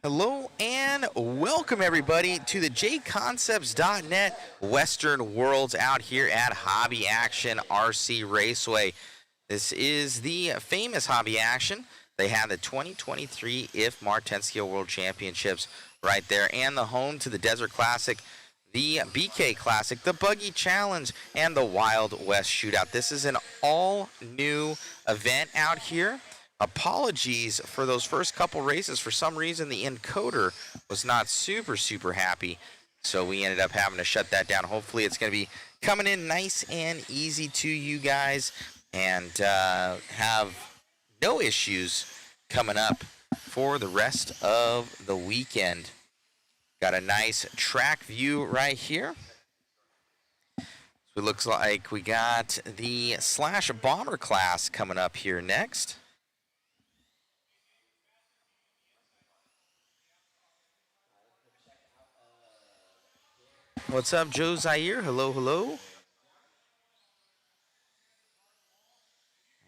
Hello and welcome everybody to the JConcepts.net Western Worlds out here at Hobby Action RC Raceway. This is the famous Hobby Action. They have the 2023 IF Martenskia World Championships right there, and the home to the Desert Classic, the BK Classic, the Buggy Challenge, and the Wild West Shootout. This is an all-new event out here. Apologies for those first couple races. For some reason, the encoder was not super happy, so we ended up having to shut that down. Hopefully, it's going to be coming in nice and easy to you guys, and have no issues coming up for the rest of the weekend. Got a nice track view right here. So it looks like we got the Slash Bomber class coming up here next. What's up, Joe Zaire? Hello, hello.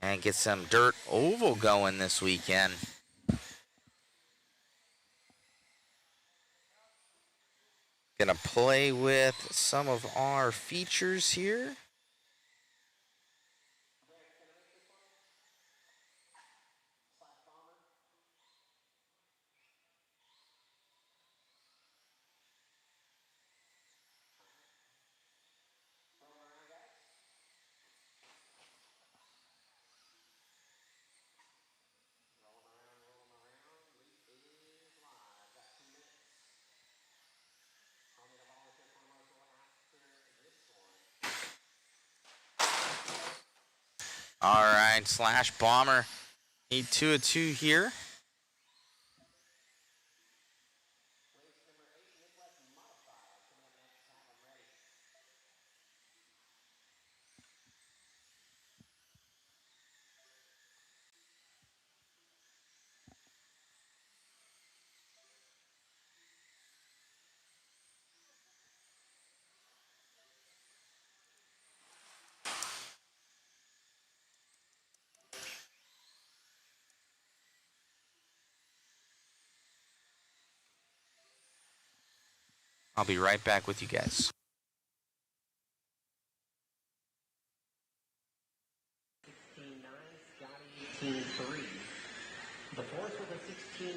And get some dirt oval going this weekend. Gonna play with some of our features here. All right, Slash Bomber. Need 2 of 2 here. I'll be right back with you guys. The fourth with a 16-2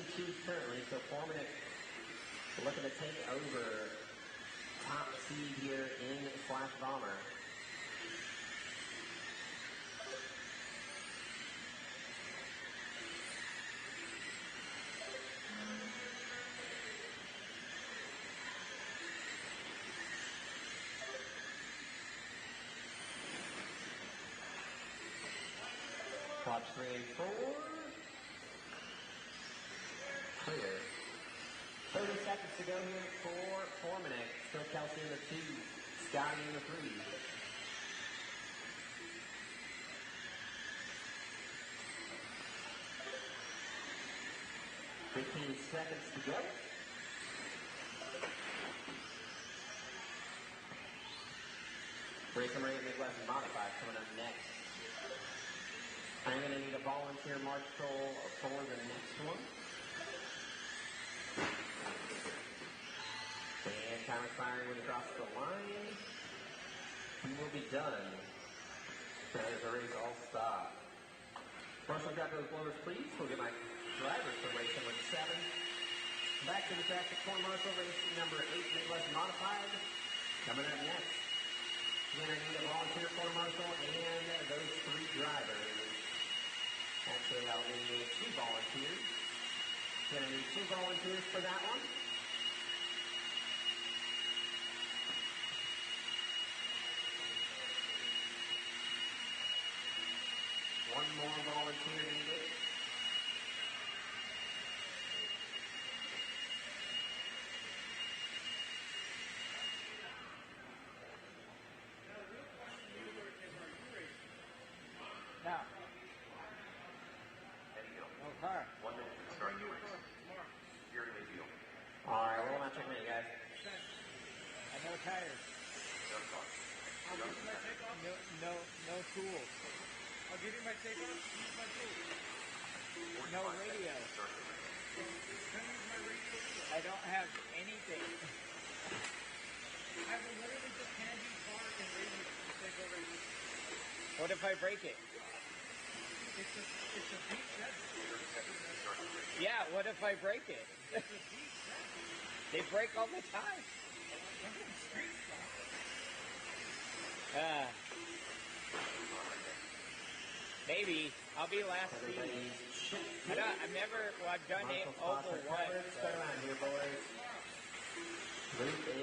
currently, so Foreman looking to take over top seed here in Slash Bomber. Watch 3 and 4. Clear. 30 seconds to go here for Foreman. Still Kelsey in the 2, Scotty in the 3. Seconds to go. Raceway Midwest Modified coming up next. I'm going to need a volunteer marshal for the next one. And time expiring when he crosses the line. He will be done. That is the race all stop. Marshal, grab those blowers, please. We'll get my drivers for race number 7. Back to the track at corner marshal, race number 8, Midwest Modified. Coming up next. Again, I need a volunteer corner marshal and those 3 drivers. Actually, I'll need 2 volunteers. Gonna need 2 volunteers for that one. One more volunteer needed. Now. There you go. Okay. 1 minute to start your race. You're in the deal. All right, we're not checking it, guys. I have no tires. No tools. I'll give you my takeoff. Use my tools. No radio. I don't have anything. I will literally just hand you part and radio to take over. What if I break it? It's a deep set. Yeah, what if I break it? It's a deep set. They break all the time. Maybe. I'll be last season. I've never, well, I've done it over once. Start around here, boys. Luke is...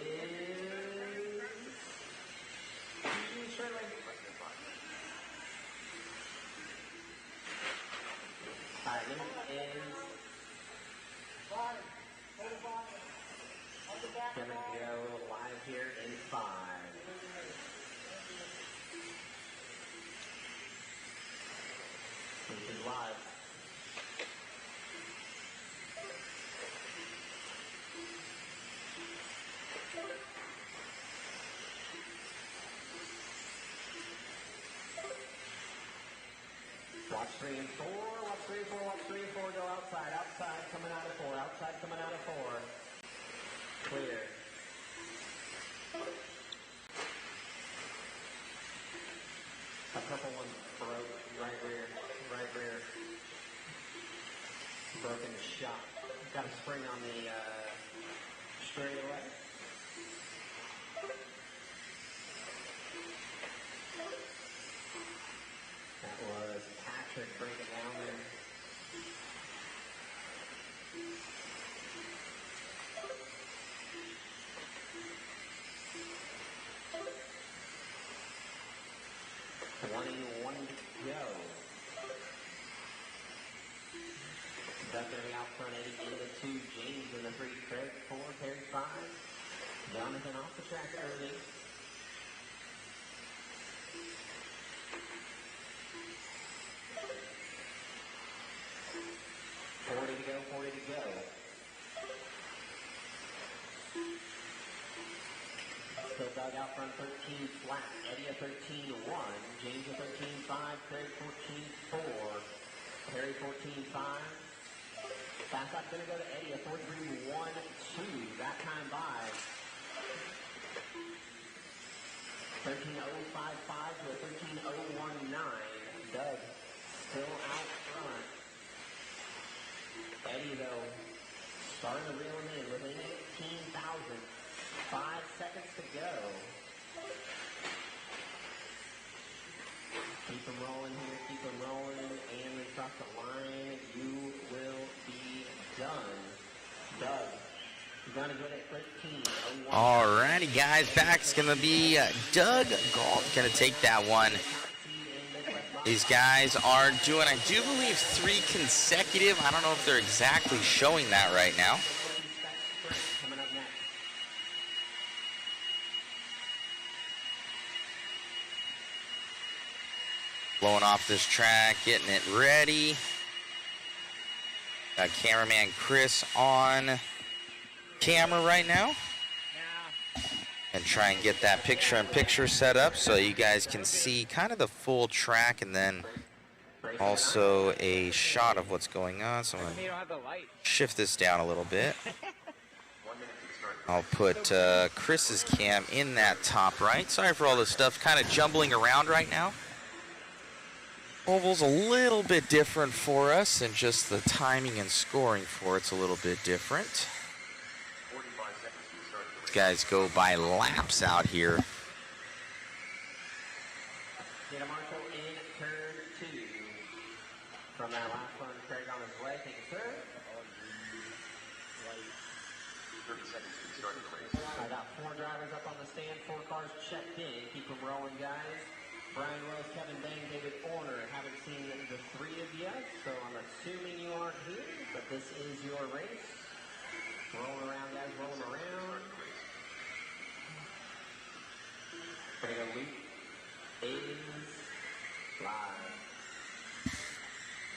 Alright, Luke is... Gonna go live here in 5. Luke is live. Watch 3 and 4, watch 3 and 4, watch 3 and 4, go outside, outside, coming out of 4, outside, coming out of 4. Clear. A purple one broke, right rear, right rear. Broken shot. Got a spring on the straightaway. That was Patrick breaking down there. One to go. Duck in the out front, Eddie in the 2, James in the 3, Craig 4, Terry 5. Jonathan off the track early. Forty to go. Still Doug out front, 13 flat. Eddie a 13-1. James a 13-5. Craig 14-4. Terry 14-5. Fast lap going to go to Eddie, a 4-3-1-2. That time by 13.055 to a 13.019. Doug still out front. Eddie, though, starting to reel him in within 18,000. 5 seconds to go. Keep them rolling here, keep them rolling, and we cross the line. You will be done. Doug, you're going to go at 13.01. Alrighty, guys, back's going to be Doug Galt going to take that one. These guys are doing, I do believe, 3 consecutive. I don't know if they're exactly showing that right now. Blowing off this track, getting it ready. Got cameraman Chris on camera right now. And try and get that picture-in-picture set up so you guys can see kind of the full track and then also a shot of what's going on. So I'm going to shift this down a little bit. I'll put Chris's cam in that top right. Sorry for all this stuff kind of jumbling around right now. Oval's a little bit different for us, and just the timing and scoring for it's a little bit different. These guys go by laps out here. Marshall in turn 2. From that last one, Craig on his way, take a third. 30 seconds to start the race. I got 4 drivers up on the stand, 4 cars checked in. Keep them rolling, guys. Brian Rose, Kevin Bang, David Orner. Haven't seen the 3 of you, so I'm assuming you aren't here, but this is your race. Rolling around, guys, rolling around. Gonna go Luke is live.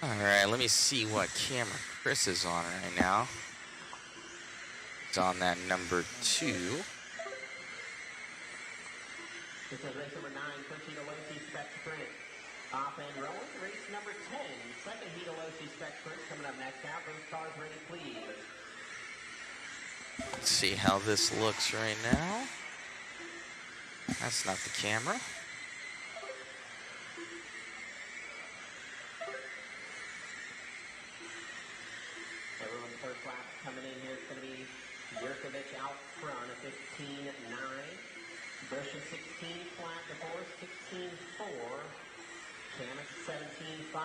Alright, let me see what camera Chris is on right now. He's on that number 2. This is race number 9, 13 to Losi, Spec sprint. Off and rolling, race number 10. Second heat of Losi Spec coming up next out. Those cars ready, please. Let's see how this looks right now. That's not the camera. Everyone's first lap coming in here is going to be Yurkovich out front at 15.9. Bush is 16 flat before, 16.4. Kamek 17.5.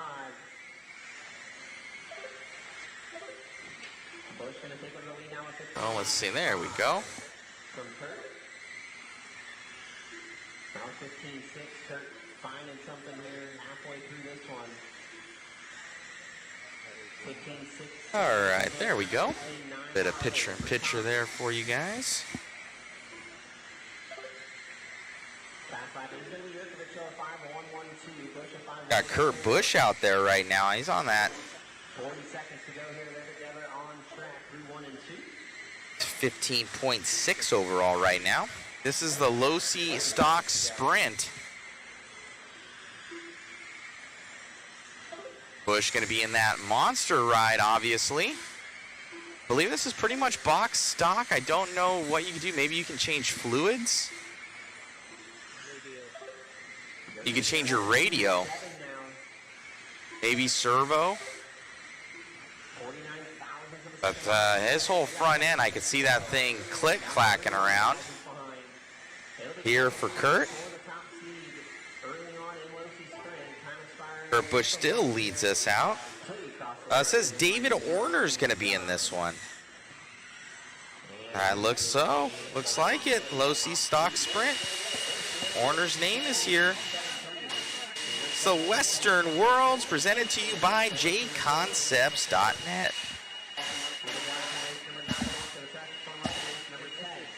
Bush going to take over the lead now at 15. Oh, let's see. There we go. From Kurt. Now 15.6. Kurt finding something here halfway through this one. 15.6. All right, there we go. Bit of picture-in-picture there for you guys. Got Kurt Busch out there right now. He's on that. 40 seconds to go here. They're together on track through 1 and 2. 15.6 overall right now. This is the Losi Stock Sprint. Busch going to be in that monster ride, obviously. I believe this is pretty much box stock. I don't know what you can do. Maybe you can change fluids. You can change your radio. Maybe servo. But his whole front end, I could see that thing click-clacking around. Here for Kurt. Kurt Busch still leads us out. It says David Orner's going to be in this one. Looks so. Looks like it. Losi Stock Sprint. Orner's name is here. It's the Western Worlds presented to you by JConcepts.net.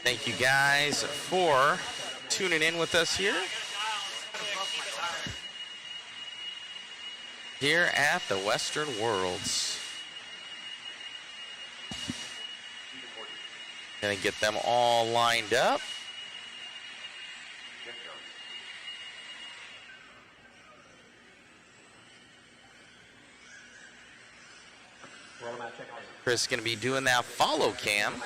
Thank you guys for tuning in with us here at the Western Worlds. Gonna get them all lined up. Chris is gonna be doing that follow cam.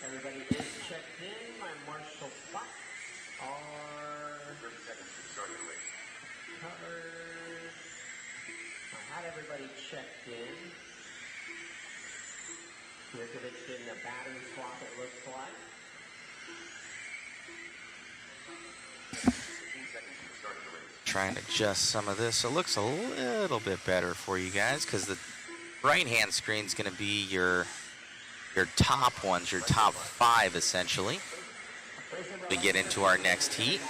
Everybody is checked in. My marshal spots are 30 seconds to start the race. Covered. I had everybody checked in. Yurkovich getting a battery swap, it looks like. 15 seconds to start the race. Trying to adjust some of this so it looks a little bit better for you guys, because the right-hand screen is going to be your top ones, your top 5 essentially. We get into our next heat.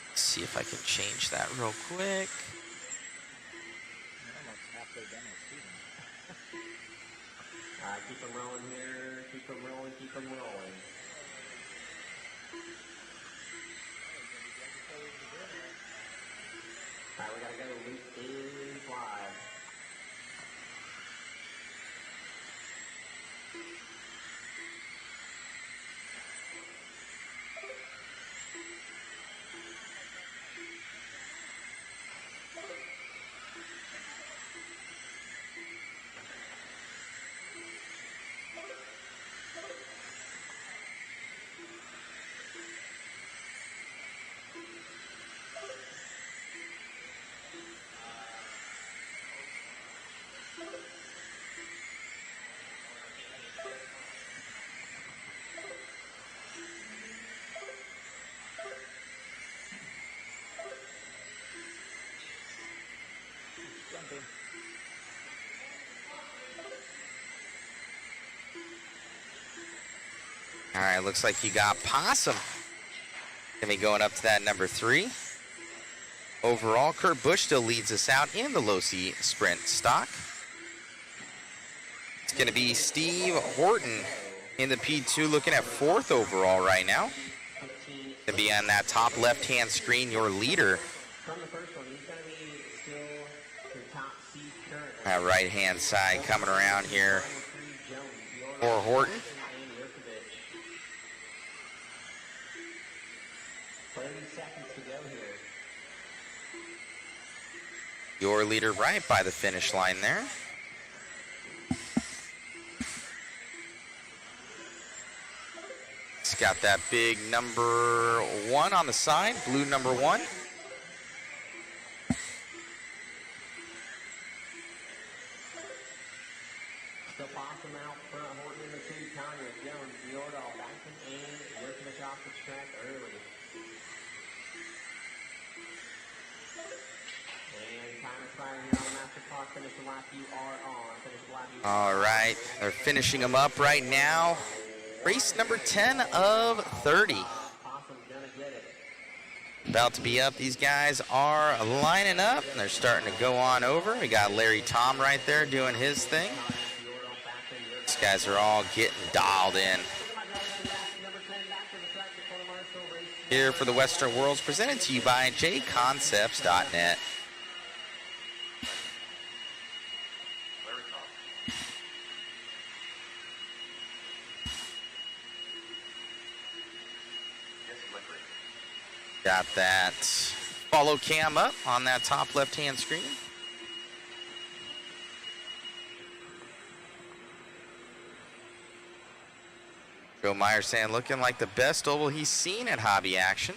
Let's see if I can change that real quick. Keep them rolling here. Keep them rolling. Keep them rolling. All right, we gotta go. Luke is live. All right, looks like you got Possum. Gonna be going up to that number 3. overall. Kurt Busch still leads us out in the Losi Sprint stock. It's going to be Steve Horton in the P2, looking at 4th overall right now. To be on that top left-hand screen, your leader. That right-hand side coming around here for Horton. Your leader right by the finish line there. It's got that big number 1 on the side, blue number 1. Still possum out front, Horton in the 2, Tanya, Jones, Diordal, Dyson, and Yerkevich off the track early. And time expiring here on the master clock. Finish the lap you are on. Finish the lap you are on. All right, they're finishing them up right now. Race number 10 of 30. About to be up. These guys are lining up. And they're starting to go on over. We got Larry Tom right there doing his thing. These guys are all getting dialed in. Here for the Western Worlds, presented to you by JConcepts.net. Got that follow cam up on that top left-hand screen. Joe Meyer saying looking like the best oval he's seen at Hobby Action.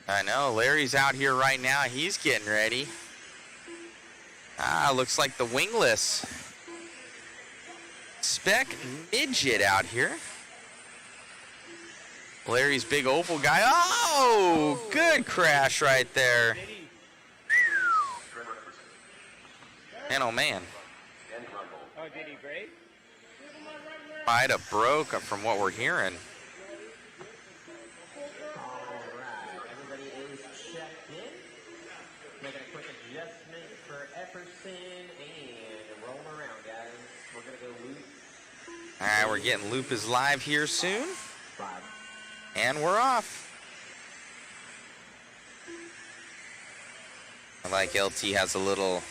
I know, Larry's out here right now. He's getting ready. Looks like the wingless Spec midget out here. Larry's big oval guy. Oh, good crash right there. And oh man. Oh, did he break? Might have broke from what we're hearing. Alright, everybody is checked in. Making a quick adjustment for Epperson and rolling around, guys. We're going to go loop. Alright, we're getting Loop is live here soon. 5. And we're off. I like LT has a little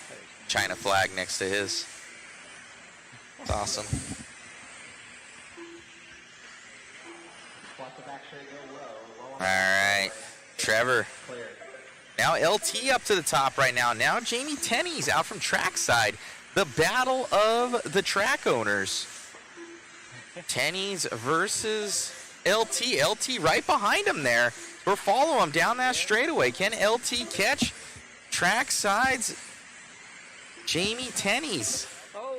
China flag next to his. It's awesome. All right, Trevor. Now LT up to the top right now. Now Jamie Tenney's out from trackside. The battle of the track owners. Tenney's versus LT. LT right behind him there. We're following him down that straightaway. Can LT catch trackside's Jamie Tenney's? Oh.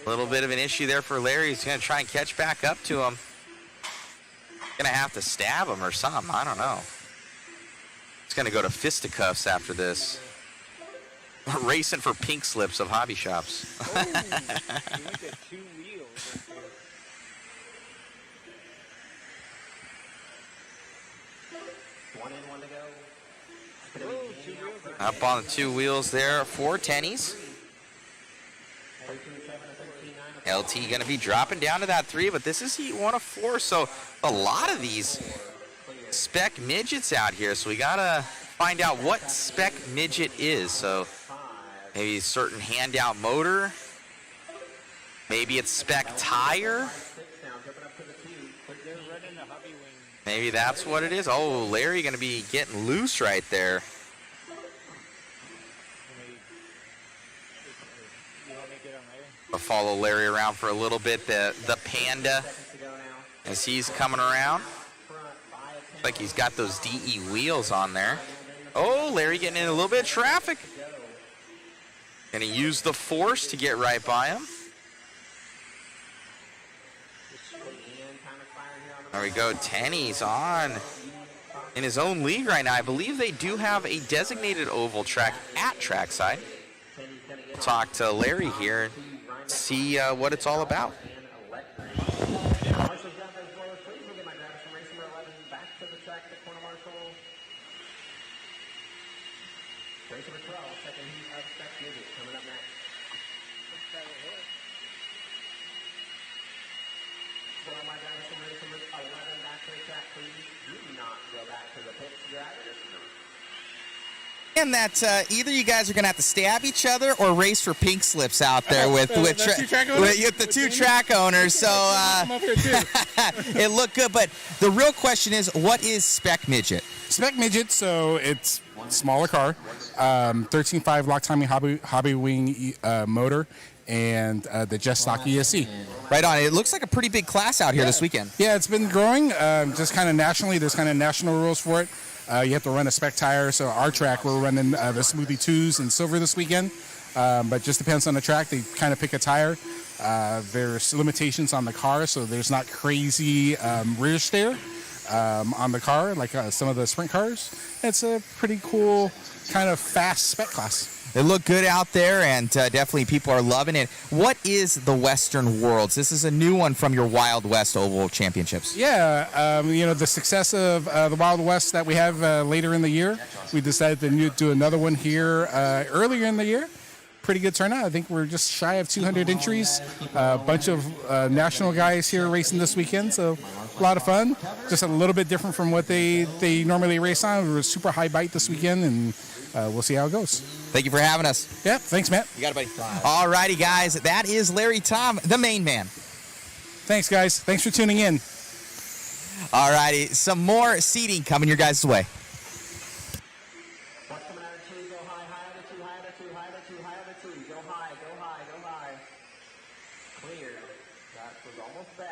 A little bit of an issue there for Larry. He's going to try and catch back up to him. Going to have to stab him or something. I don't know. It's going to go to fisticuffs after this. Racing for pink slips of hobby shops. Oh, you went to 2 wheels. One in, one to go. Oh, 2 wheels. Up on the 2 wheels there for Tenney's. 13-7, 13-9. LT going to be dropping down to that 3, but this is heat 1 of 4, so a lot of these Spec midgets out here, so we got to find out what Spec midget is. So maybe a certain handout motor, maybe it's Spec tire, maybe that's what it is. Oh, Larry going to be getting loose right there. I'll follow Larry around for a little bit. The Panda, as he's coming around. Looks like he's got those DE wheels on there. Oh, Larry getting in a little bit of traffic. Gonna use the force to get right by him. There we go. Tenney's on in his own league right now. I believe they do have a designated oval track at trackside. We'll talk to Larry here and see what it's all about. Marshall's got those blowers, please. We'll get my grabs from race number 11 back to the track to Race number 12, second heat of Spec midget coming up next. For all my drivers from race number 11 back to the track, please do not go back to the pits, drivers. And that either you guys are going to have to stab each other or race for pink slips out there with the two track owners. So it looked good. But the real question is, what is Spec Midget? Spec Midget, so it's smaller car, 13.5 lock timing hobby wing motor, and the just stock ESC. Right on. It looks like a pretty big class out here this weekend. Yeah, it's been growing, just kind of nationally. There's kind of national rules for it. You have to run a spec tire. So our track, we're running the Smoothie 2s in silver this weekend. But just depends on the track. They kind of pick a tire. There's limitations on the car, so there's not crazy rear steer on the car like some of the sprint cars. It's a pretty cool kind of fast spec class. They look good out there, and definitely people are loving it. What is the Western Worlds? This is a new one from your Wild West Oval Championships. Yeah, the success of the Wild West that we have later in the year, we decided to do another one here earlier in the year. Pretty good turnout. I think we're just shy of 200 entries. A bunch of national guys here racing this weekend, so a lot of fun. Just a little bit different from what they normally race on. We were super high bite this weekend, and we'll see how it goes. Thank you for having us. Yeah, thanks, Matt. You got it, buddy. All righty, guys. That is Larry Tom, the main man. Thanks, guys. Thanks for tuning in. All righty. Some more seating coming your guys' way. What's coming out of two? Go high, high to two, high to two, high to two, high to two. Go high, go high, go high. Clear. That was almost bad.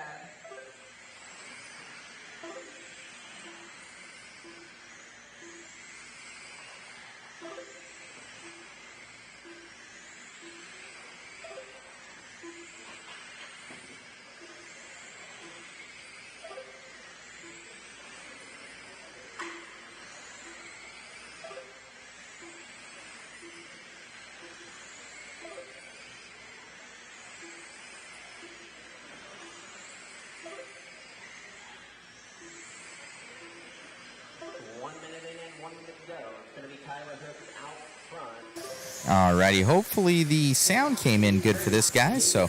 Alrighty, hopefully the sound came in good for this, guys. So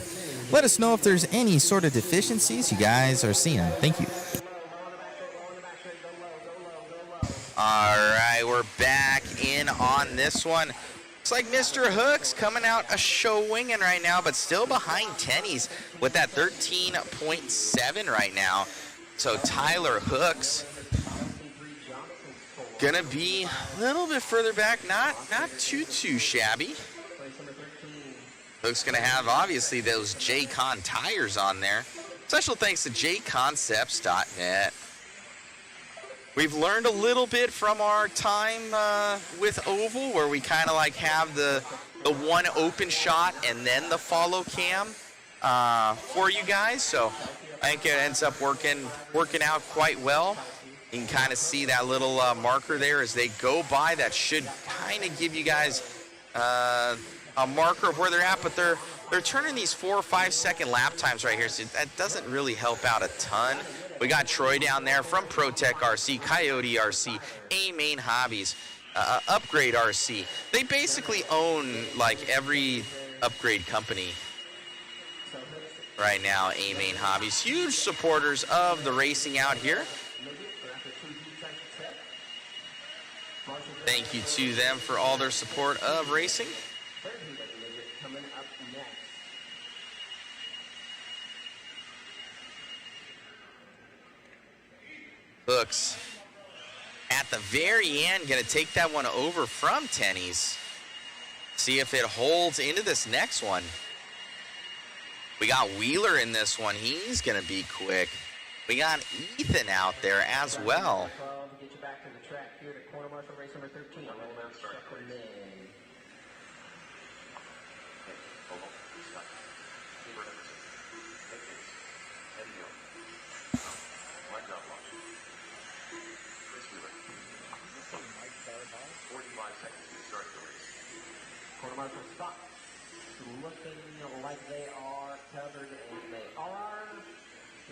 let us know if there's any sort of deficiencies you guys are seeing. Thank you. Alright, we're back in on this one. Looks like Mr. Hooks coming out a show winging right now, but still behind Tennies with that 13.7 right now. So Tyler Hooks gonna be a little bit further back, not too shabby. Hooks gonna have obviously those JCon tires on there. Special thanks to JConcepts.net. We've learned a little bit from our time with Oval, where we kind of like have the one open shot and then the follow cam for you guys. So I think it ends up working out quite well. You can kind of see that little marker there as they go by. That should kind of give you guys a marker of where they're at, but they're turning these 4 or 5 second lap times right here, so that doesn't really help out a ton. We got Troy down there from ProTech RC, Coyote RC, A-Main Hobbies, Upgrade RC. They basically own like every upgrade company right now, A-Main Hobbies. Huge supporters of the racing out here. Thank you to them for all their support of racing. Hooks at the very end gonna take that one over from Tennies. See if it holds into this next one. We got Wheeler in this one. He's gonna be quick. We got Ethan out there as well. Get you back to the track here to corner marshal race number 13. Roll out second in. Corner marshal stops. Looking like they are covered, and they are.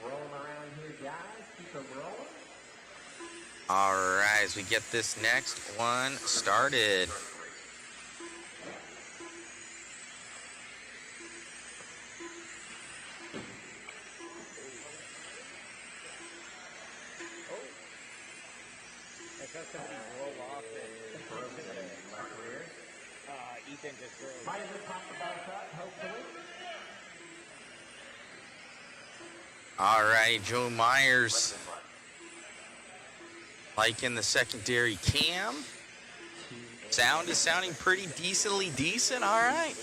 Rolling around here, guys. Keep them rolling. All right, as we get this next one started. saw somebody roll off and Ethan just drove. Might as well pop the ball up, hopefully. All right, Joe Myers liking the secondary cam. Sound is sounding pretty decent. All right.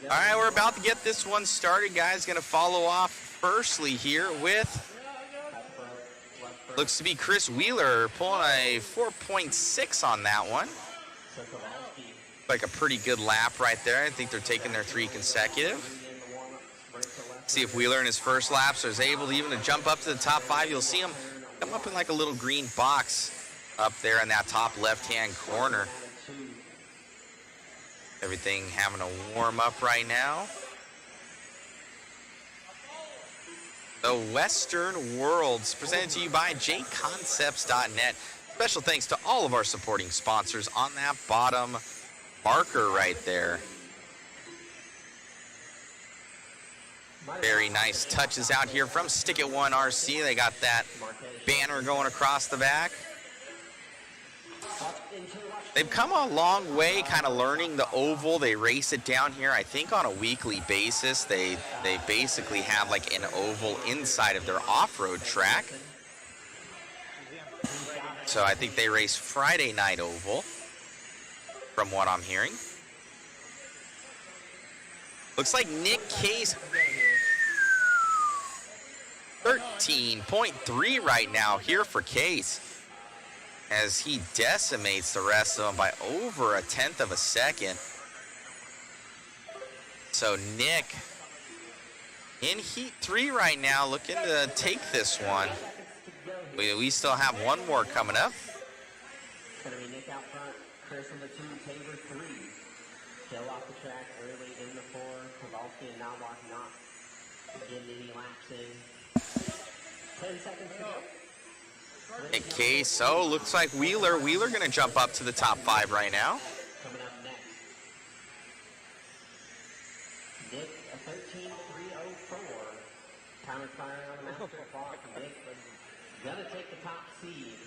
All right, we're about to get this one started, guys. Going to follow off firstly here with, looks to be Chris Wheeler pulling a 4.6 on that one. Like a pretty good lap right there. I think they're taking their 3 consecutive. See if Wheeler in his first laps is able to even jump up to the top 5. You'll see him come up in like a little green box up there in that top left-hand corner. Everything having a warm up right now. The Western Worlds presented to you by JConcepts.net. Special thanks to all of our supporting sponsors on that bottom marker right there. Very nice touches out here from Stick It One RC. They got that banner going across the back. They've come a long way kind of learning the oval. They race it down here, I think, on a weekly basis. They basically have like an oval inside of their off-road track. So I think they race Friday night oval, from what I'm hearing. Looks like Nick Case, 13.3 right now here for Case, as he decimates the rest of them by over 1/10 of a second. So Nick in Heat 3 right now, looking to take this one. We still have one more coming up. It's going to be Nick out front, Chris in the 2, Tabor 3. Still off the track early in the 4. Kowalski and Nawak not getting any laps in. 10 seconds to go. Nick Case, oh, looks like Wheeler going to jump up to the top 5 right now. Coming up next. Nick, a 13.304. Counter fire on the master clock. Nick was going to take the top seed.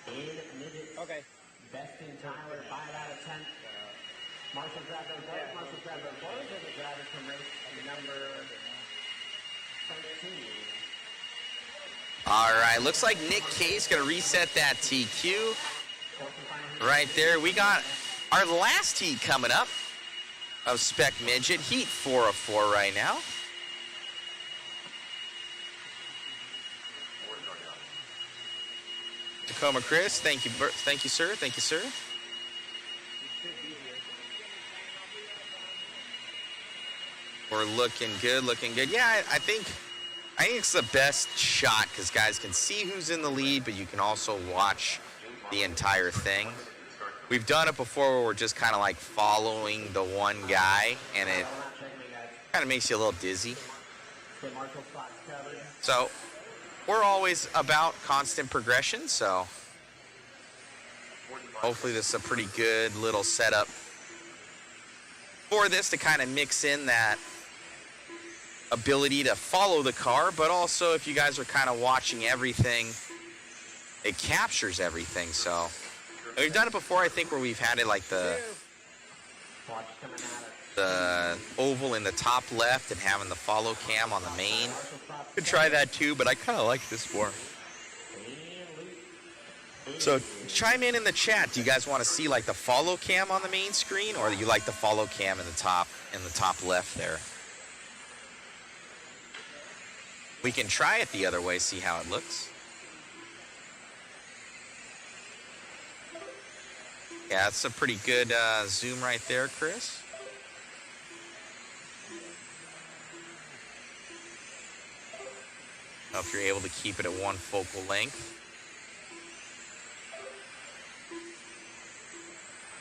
In midget. Okay. Besting Tyler by about a 10th. Marshall grab those boys. Marshall grab those boys. And the driver from race number 13. All right, looks like Nick Case going to reset that TQ right there. We got our last heat coming up of Spec Midget, Heat 4 of 4 right now. Tacoma Chris, thank you, sir. Thank you, sir. We're looking good, Yeah, I think it's the best shot because guys can see who's in the lead, but you can also watch the entire thing. We've done it before where we're just kind of like following the one guy, and it kind of makes you a little dizzy. So we're always about constant progression, so hopefully this is a pretty good little setup for this to kind of mix in that ability to follow the car, but also if you guys are kind of watching everything, it captures everything. So we've done it before, I think, where we've had it like the oval in the top left and having the follow cam on the main. Could try that too, but I kind of like this more. So chime in the chat. Do you guys want to see like the follow cam on the main screen, or do you like the follow cam in the top left there? We can try it the other way, see how it looks. Yeah, that's a pretty good zoom right there, Chris. I don't know if you're able to keep it at one focal length.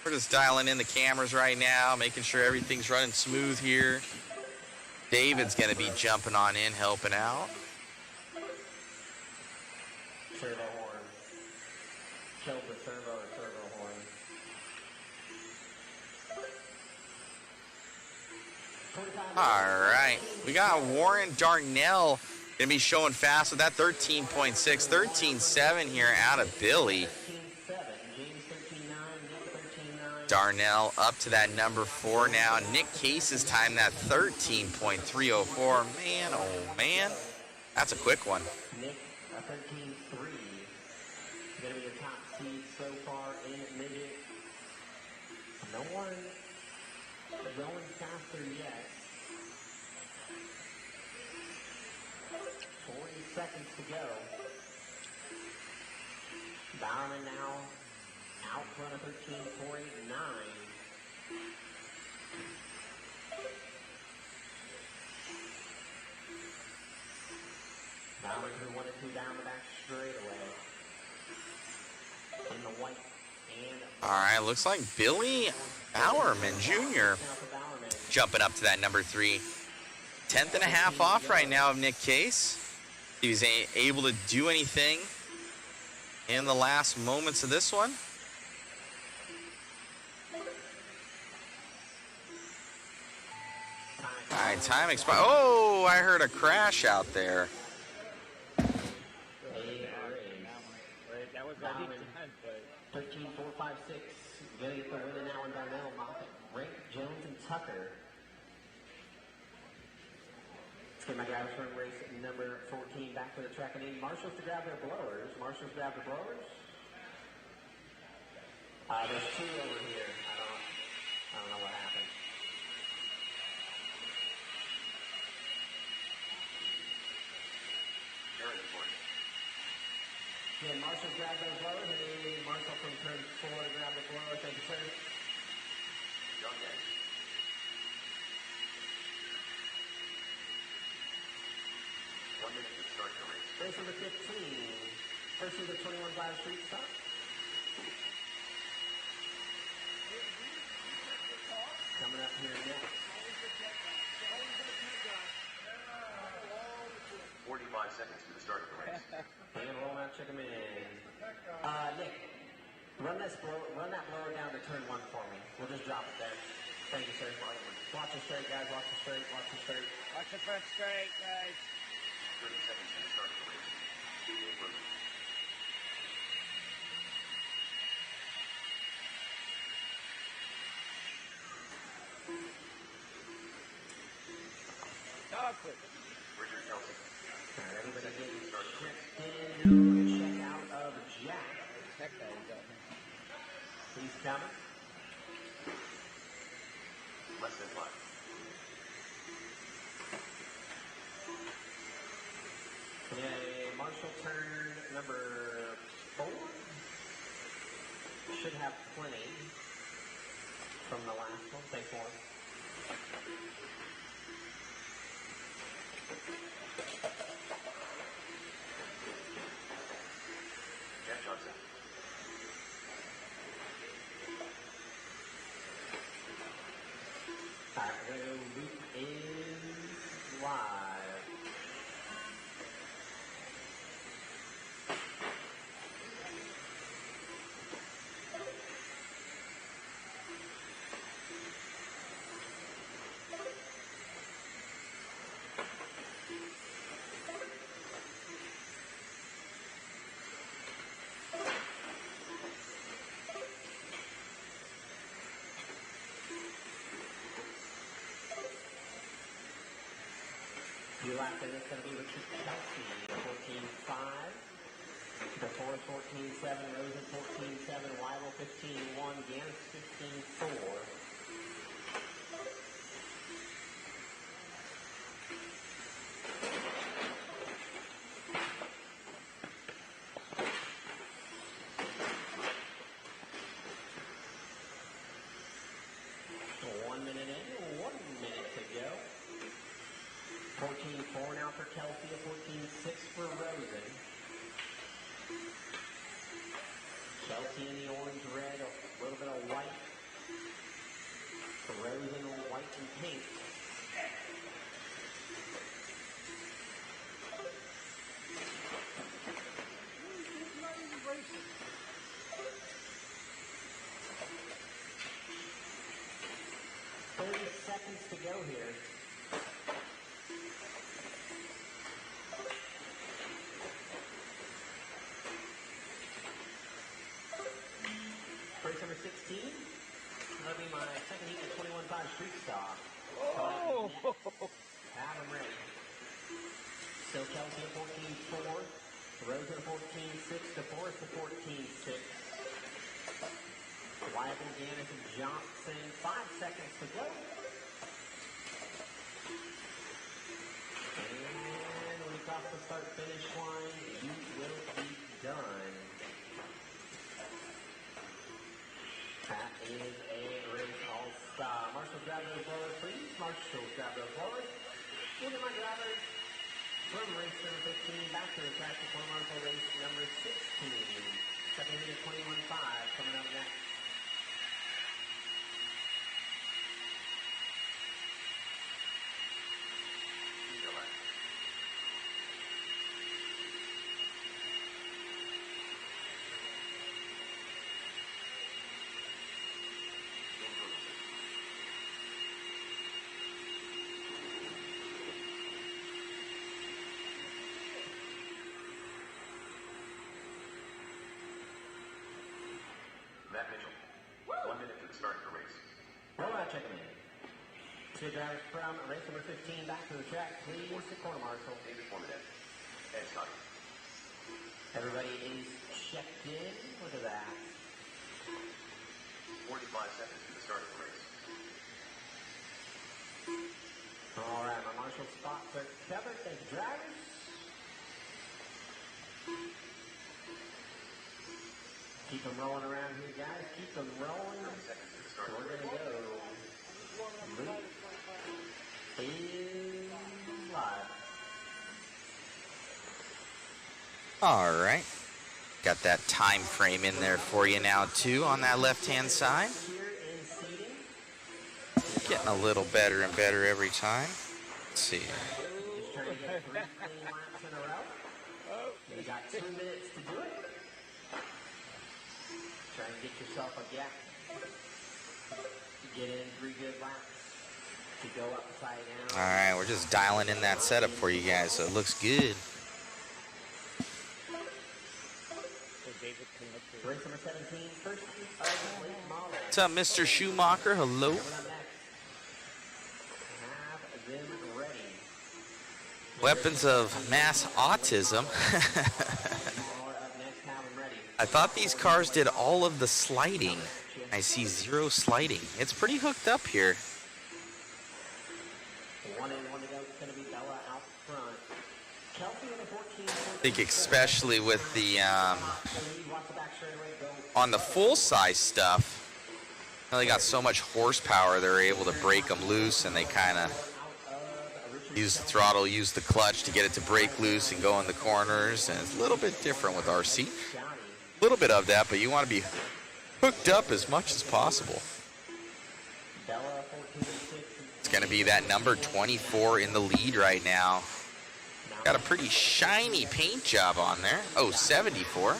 We're just dialing in the cameras right now, making sure everything's running smooth here. David's going to be jumping on in, helping out. Servo horn. Killed the servo or servo horn. All right. We got Warren Darnell Gonna be showing fast with that 13.6, 13.7 here out of Billy. 13.7. James 13.9. Nick 13.9. Darnell up to that number 4 now. Nick Case's time that 13.304. Man, oh man, that's a quick one. Nick 13.3. Going to be the top seed so far in midget. No one going faster yet. 40 seconds to go. Bowerman now out front of 13.489. Bowerman through 1 and 2 down the back straightaway. In the white and All right, looks like Billy Bowerman Jr. jumping up to that number 3. 10th and a half off right now of Nick Case. He was able to do anything in the last moments of this one. All right, time expired. Oh, I heard a crash out there. That was already done, but 13.456. Gonna get the winner now in Darnell, Moffett, Rank, Jones, and Tucker. Let's get my drivers from race number 14 back to the track. I need marshals to grab their blowers. Marshals grab the blowers. There's 2 over here. I don't know what happened. Yeah, Marshall grab those blowers, and then Marshall from turn 4 to grab the blowers. Thank you, sir. Okay. 1 minute to start the race. Race number 15. First of the 21 Live Street stop. Coming up here next. 45 seconds to the start of the race. And roll out, check them in. Nick, run that blower down to turn 1 for me. We'll just drop it there. Thank you, sir. Watch it straight, guys. Watch it straight. Watch it straight. watch the front straight, guys. 30 seconds to start the race. Dog foot. Richard Kelsey. Everybody getting checked in. Check out of Jack. Check that out. He's coming. Less than 5. Okay, Marshall turn number 4. Should have plenty from the last one. Thanks, Warren. Jack Johnson. Alright, we're going to loop in live. Your lap in is going to be Richard Kelsey, 14.5. The Forest 14.7, Rosen 14.7, Weibel 15.1, Gans 15.4. So 1 minute in, 1 minute to go. 14.4 now for Kelsey, a 14.6 for Rosen. Kelsey in the orange, red, a little bit of white. For Rosen, white and pink. Seconds to go here. 16. That'll be my second heat of 21.5 street stock. Oh! Have them ready. So Kelsey at 14.4. Rose at 14.6. DeForest at 14.6. Wyatt and Janice and Johnson. 5 seconds to go. And when you cross the start-finish line, you will be done. That is a race all-star. Marshall, grab those blowers, please. Marshall, grab those blowers. Look at my drivers. From race number 15 back to the track to Marshall race number 16. Second heat of 21.5 coming up next. Matt Mitchell, 1 minute to the start of the race. Roll out, checking in. Two drivers from race number 15 back to the track, please. To corner marshal. 4 minutes. And start. Everybody is checked in. Look at that. 45 seconds to the start of the race. All right, my marshal spots are covered. Thank you, drivers. Keep them rolling around here, guys. Keep them rolling. 30 seconds to the start We're of the going to race. go. Loop is live. All right. Got that time frame in there for you now, too, on that left-hand side. Here is seating. Getting a little better and better every time. Let's see. Just trying to get 3 clean laps in a row. You got 2 minutes to do it. Try and get yourself a gap. Get in 3 good laps. To go upside down. All right, we're just dialing in that setup for you guys, so it looks good. So David can look for Race number 17, first of the late model. What's up, Mr. Schumacher? Hello. Coming up next. Have them ready. Weapons of mass autism. More up next, have them ready. I thought these cars did all of the sliding. I see 0 sliding. It's pretty hooked up here. 1 and 1 to go. It's going to be Bella out front. Kelsey in the 14. I think especially with the Watch the back straightaway go. on the full-size stuff, they got so much horsepower they're able to break them loose, and they kind of use the throttle, use the clutch to get it to break loose and go in the corners. And it's a little bit different with RC. A little bit of that, but you want to be hooked up as much as possible. Bella 14-6. It's going to be that number 24 in the lead right now. Got a pretty shiny paint job on there. Oh, 74.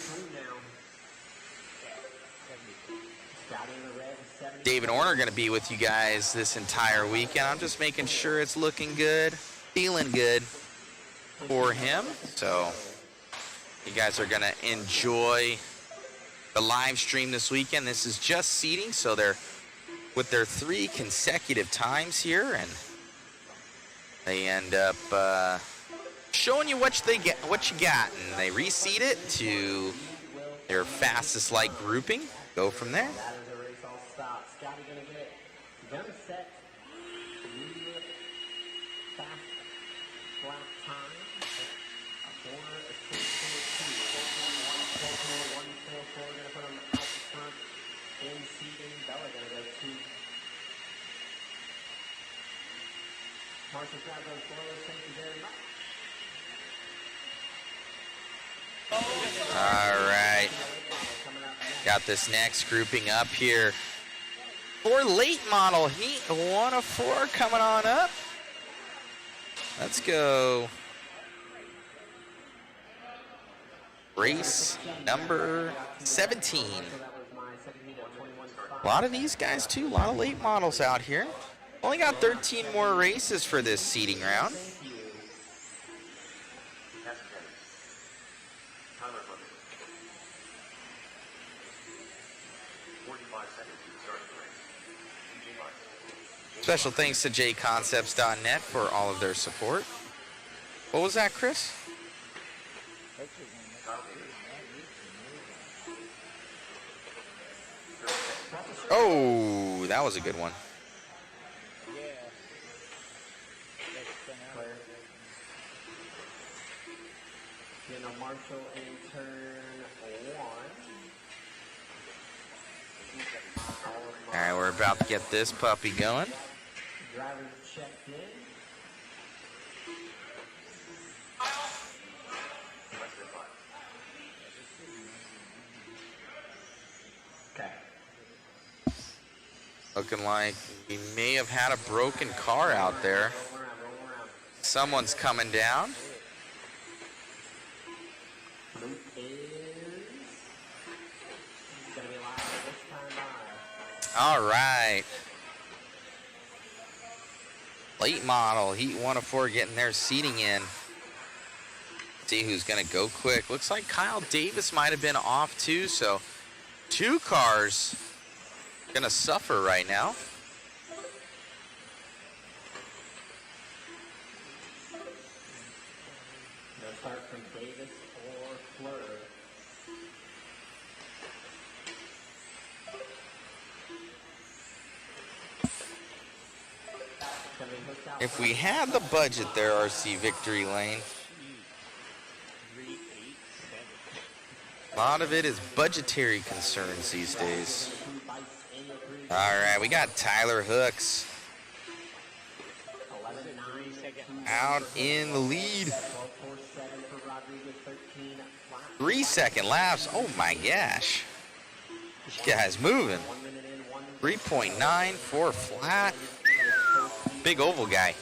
David Orner going to be with you guys this entire weekend. I'm just making sure it's looking good, feeling good for him. So you guys are going to enjoy the live stream this weekend. This is just seating, so they're with their 3 consecutive times here, and they end up showing you what you got, and they reseat it to their fastest light grouping. Go from there. That is a race all stop. Scotty gonna get it. Gun set. Immediate fast lap time. A corner, a 6.2. 144. Gonna put them out front. In seating. Bella gonna go 2. Marshall, grab those blowers. Thank you very much. All right. Got this next grouping up here for late model heat 1 of 4 coming on up. Let's go. Race number 17. A lot of these guys too, a lot of late models out here. Only got 13 more races for this seeding round. Chandler, 45 seconds to the start of the race. DJ Mark. Special thanks to JConcepts.net for all of their support. What was that, Chris? Oh, that was a good one. Yeah. That's been out. You know, Marshall in turn 1. All right, we're about to get this puppy going. Drivers checked in. Less than 5. Okay. Looking like we may have had a broken car out there. Roll around. Someone's coming down. Luke is gonna be live this time by. All right. Late model, Heat 1 of 4 getting their seating in. See who's going to go quick. Looks like Kyle Davis might have been off too, so 2 cars going to suffer right now. They'll start from Davis or Fleur. If we had the budget there, RC Victory Lane, a lot of it is budgetary concerns these days. All right, we got Tyler Hooks out in the lead. 3-second laps. Oh my gosh. This guy's moving. 3.9 for flat. Big oval guy.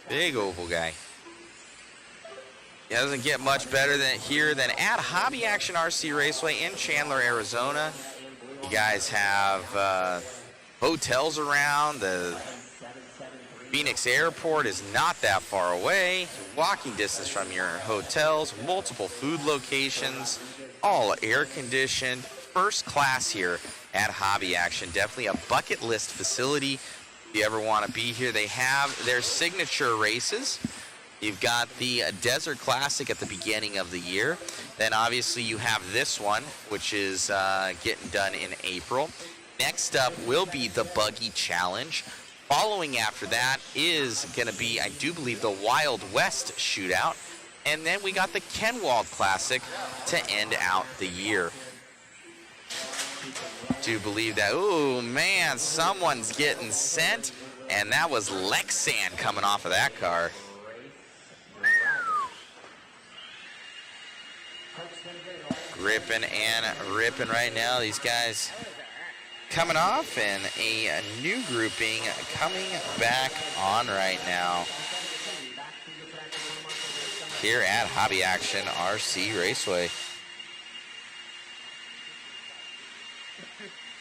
Big oval guy. It doesn't get much better than at Hobby Action RC Raceway in Chandler, Arizona. You guys have hotels around. The Phoenix Airport is not that far away. Walking distance from your hotels. Multiple food locations. All air conditioned. First class here at Hobby Action. Definitely a bucket list facility. If you ever want to be here, they have their signature races. You've got the Desert Classic at the beginning of the year. Then obviously you have this one, which is getting done in April. Next up will be the Buggy Challenge. Following after that is going to be, I do believe, the Wild West Shootout. And then we got the Kenwald Classic to end out the year. Do believe that. Oh man, someone's getting sent, and that was Lexan coming off of that car. Ripping and ripping right now. These guys coming off, and a new grouping coming back on right now here at Hobby Action RC Raceway.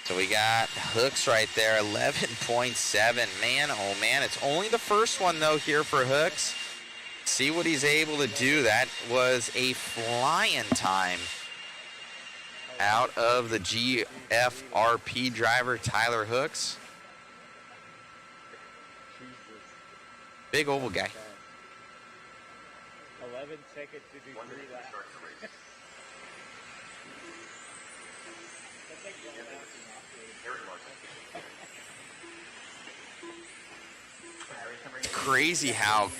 So we got Hooks right there, 11.7. Man, oh man, it's only the first one though here for Hooks. See what he's able to do. That was a flying time out of the GFRP driver, Tyler Hooks. Big oval guy. 11 seconds to do 1 minute 3 to laps. start the race. Harry Martin. It's crazy how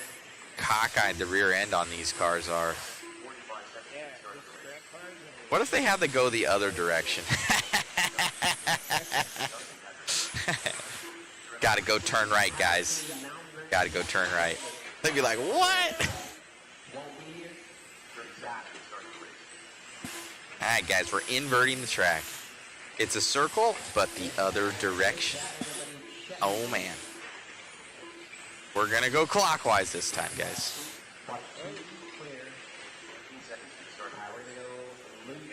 cockeyed the rear end on these cars are. 45 seconds Yeah, to start this the race. scrap cars and What if they had to go the other direction? Gotta go turn right, guys. Gotta go turn right. They'd be like, what? Alright guys, we're inverting the track. It's a circle, but the other direction. Oh man. We're gonna go clockwise this time, guys. Watch 2 clear. 15 seconds to start the Power race. to Luke.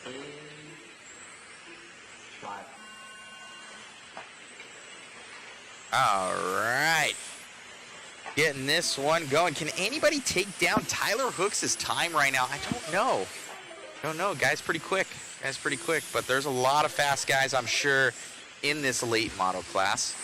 In 5. Alright. Getting this one going. Can anybody take down Tyler Hooks' time right now? I don't know. Don't know. Guy's pretty quick. But there's a lot of fast guys, I'm sure, in this late model class.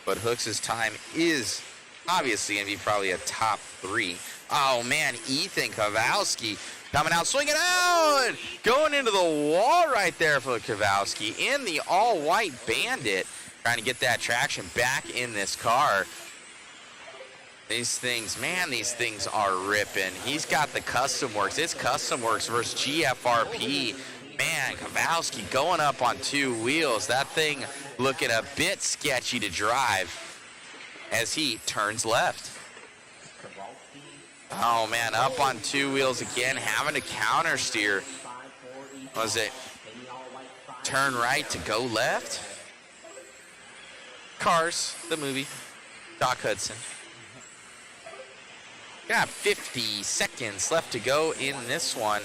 But Hooks' time is obviously going to be probably a top 3. Oh, man, Ethan Kowalski coming out, swinging out, going into the wall right there for Kowalski in the all-white Bandit, trying to get that traction back in this car. These things, man, these things are ripping. He's got the Custom Works. It's Custom Works versus GFRP. Man, Kowalski going up on 2 wheels. That thing looking a bit sketchy to drive as he turns left. Oh, man, up on 2 wheels again, having to counter steer. Was it turn right to go left? Cars, the movie, Doc Hudson. Got 50 seconds left to go in this one.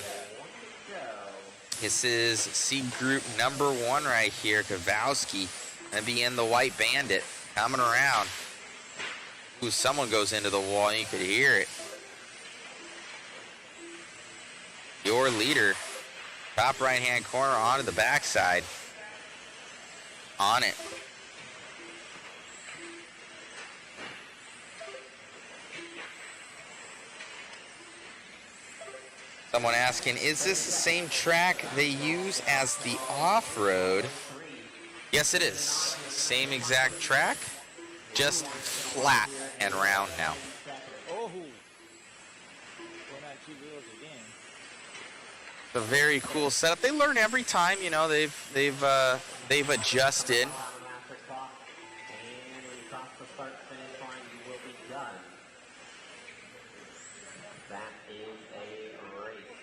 This is C Group number 1 right here, Kowalski. And be in the white Bandit, coming around. Ooh, someone goes into the wall, you could hear it. Your leader, top right-hand corner onto the backside. On it. Someone asking, is this the same track they use as the off-road? Yes, it is. Same exact track, just flat and round now. Oh, went on 2 wheels again. It's a very cool setup. They learn every time, you know. They've adjusted.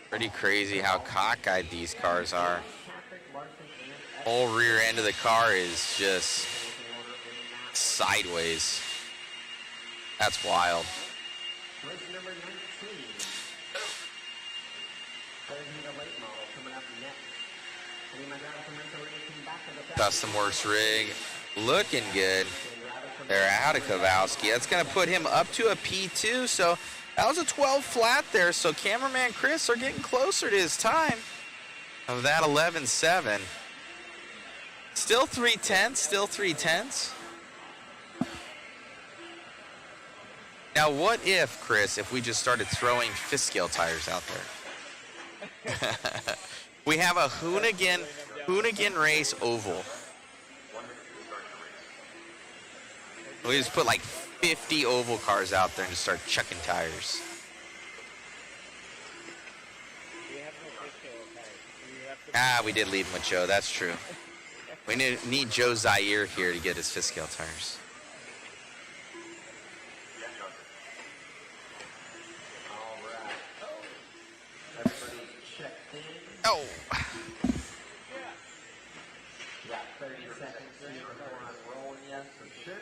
Pretty crazy how cockeyed these cars are. Whole rear end of the car is just sideways. That's wild. Custom Works rig looking good. They're out of Kowalski. That's going to put him up to a P2. So that was a 12 flat there. So cameraman Chris are getting closer to his time of that 11.7. Still 3/10, still 3/10. Now, what if, Chris, if we just started throwing fifth scale tires out there? We have a Hoonigan race oval. We just put like 50 oval cars out there and just start chucking tires. We did leave him with Joe. That's true. We need Joe Zaire here to get his fifth scale tires. Oh. Got 30 seconds here before I'm rolling, yes, for sure.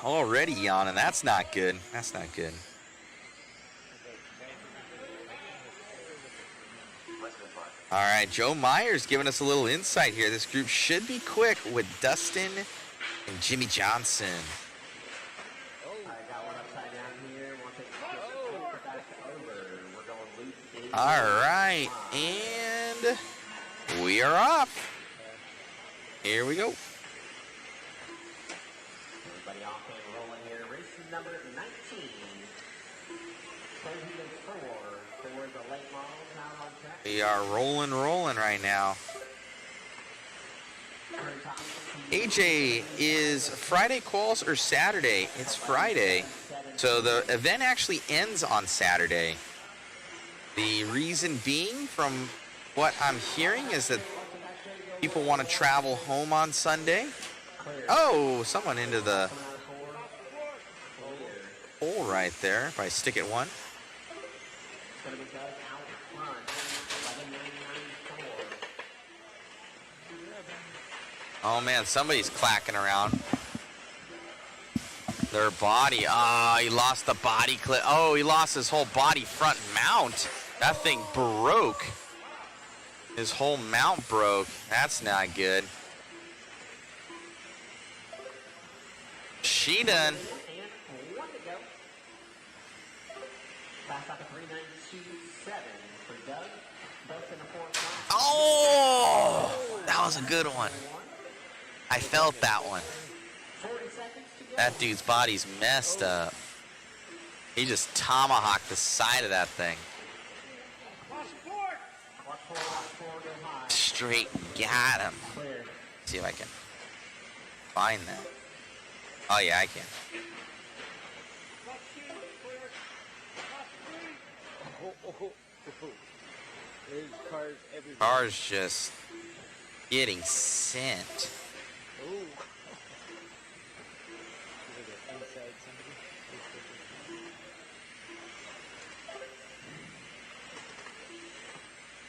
Already yawning. That's not good. That's not good. All right, Joe Myers giving us a little insight here. This group should be quick with Dustin and Jimmy Johnson. I got one upside down here. Want to take it back over. We're going loose. All right, and we are off. Here we go. Everybody off and rolling here. Race number 19. 34 for the late models out on track. We are rolling right now. AJ, is Friday quals or Saturday? It's Friday. So the event actually ends on Saturday. The reason being, from what I'm hearing, is that people want to travel home on Sunday. Oh, someone into the hole right there. If I stick it one. Oh man, somebody's clacking around. Their body. He lost the body clip. Oh, he lost his whole body front mount. That thing broke. His whole mount broke. That's not good. She done. And 1 to go. Fast lap of 3:9.27 for Doug. Both in the fourth lap. Oh, that was a good one. I felt that one. 40 seconds to go. That dude's body's messed up. He just tomahawked the side of that thing. Watch four, go high. Straight got him. Clear. See if I can find that. Oh yeah, I can. There's cars everywhere. Cars just getting sent. Ooh. Is it inside somebody?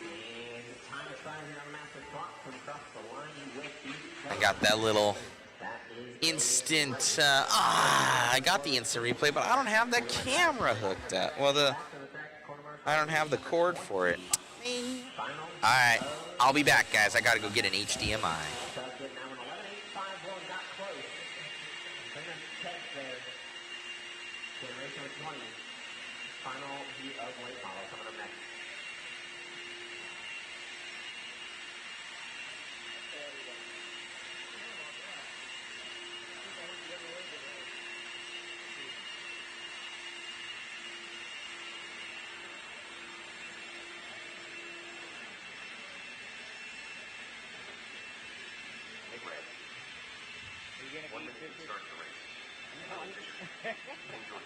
And time expiring on the master clock from across the line. You will be. I got that little That is instant. I got the instant replay, but I don't have the camera hooked up. Well, I don't have the cord for it. final. All right, I'll be back, guys. I gotta go get an HDMI. Doug getting now an 11.851, got close. Bringing catch there. Generation 20. Final heat of late model coming up next. Make red. Are you gonna 1 be minute to 50? start the race. Enjoy.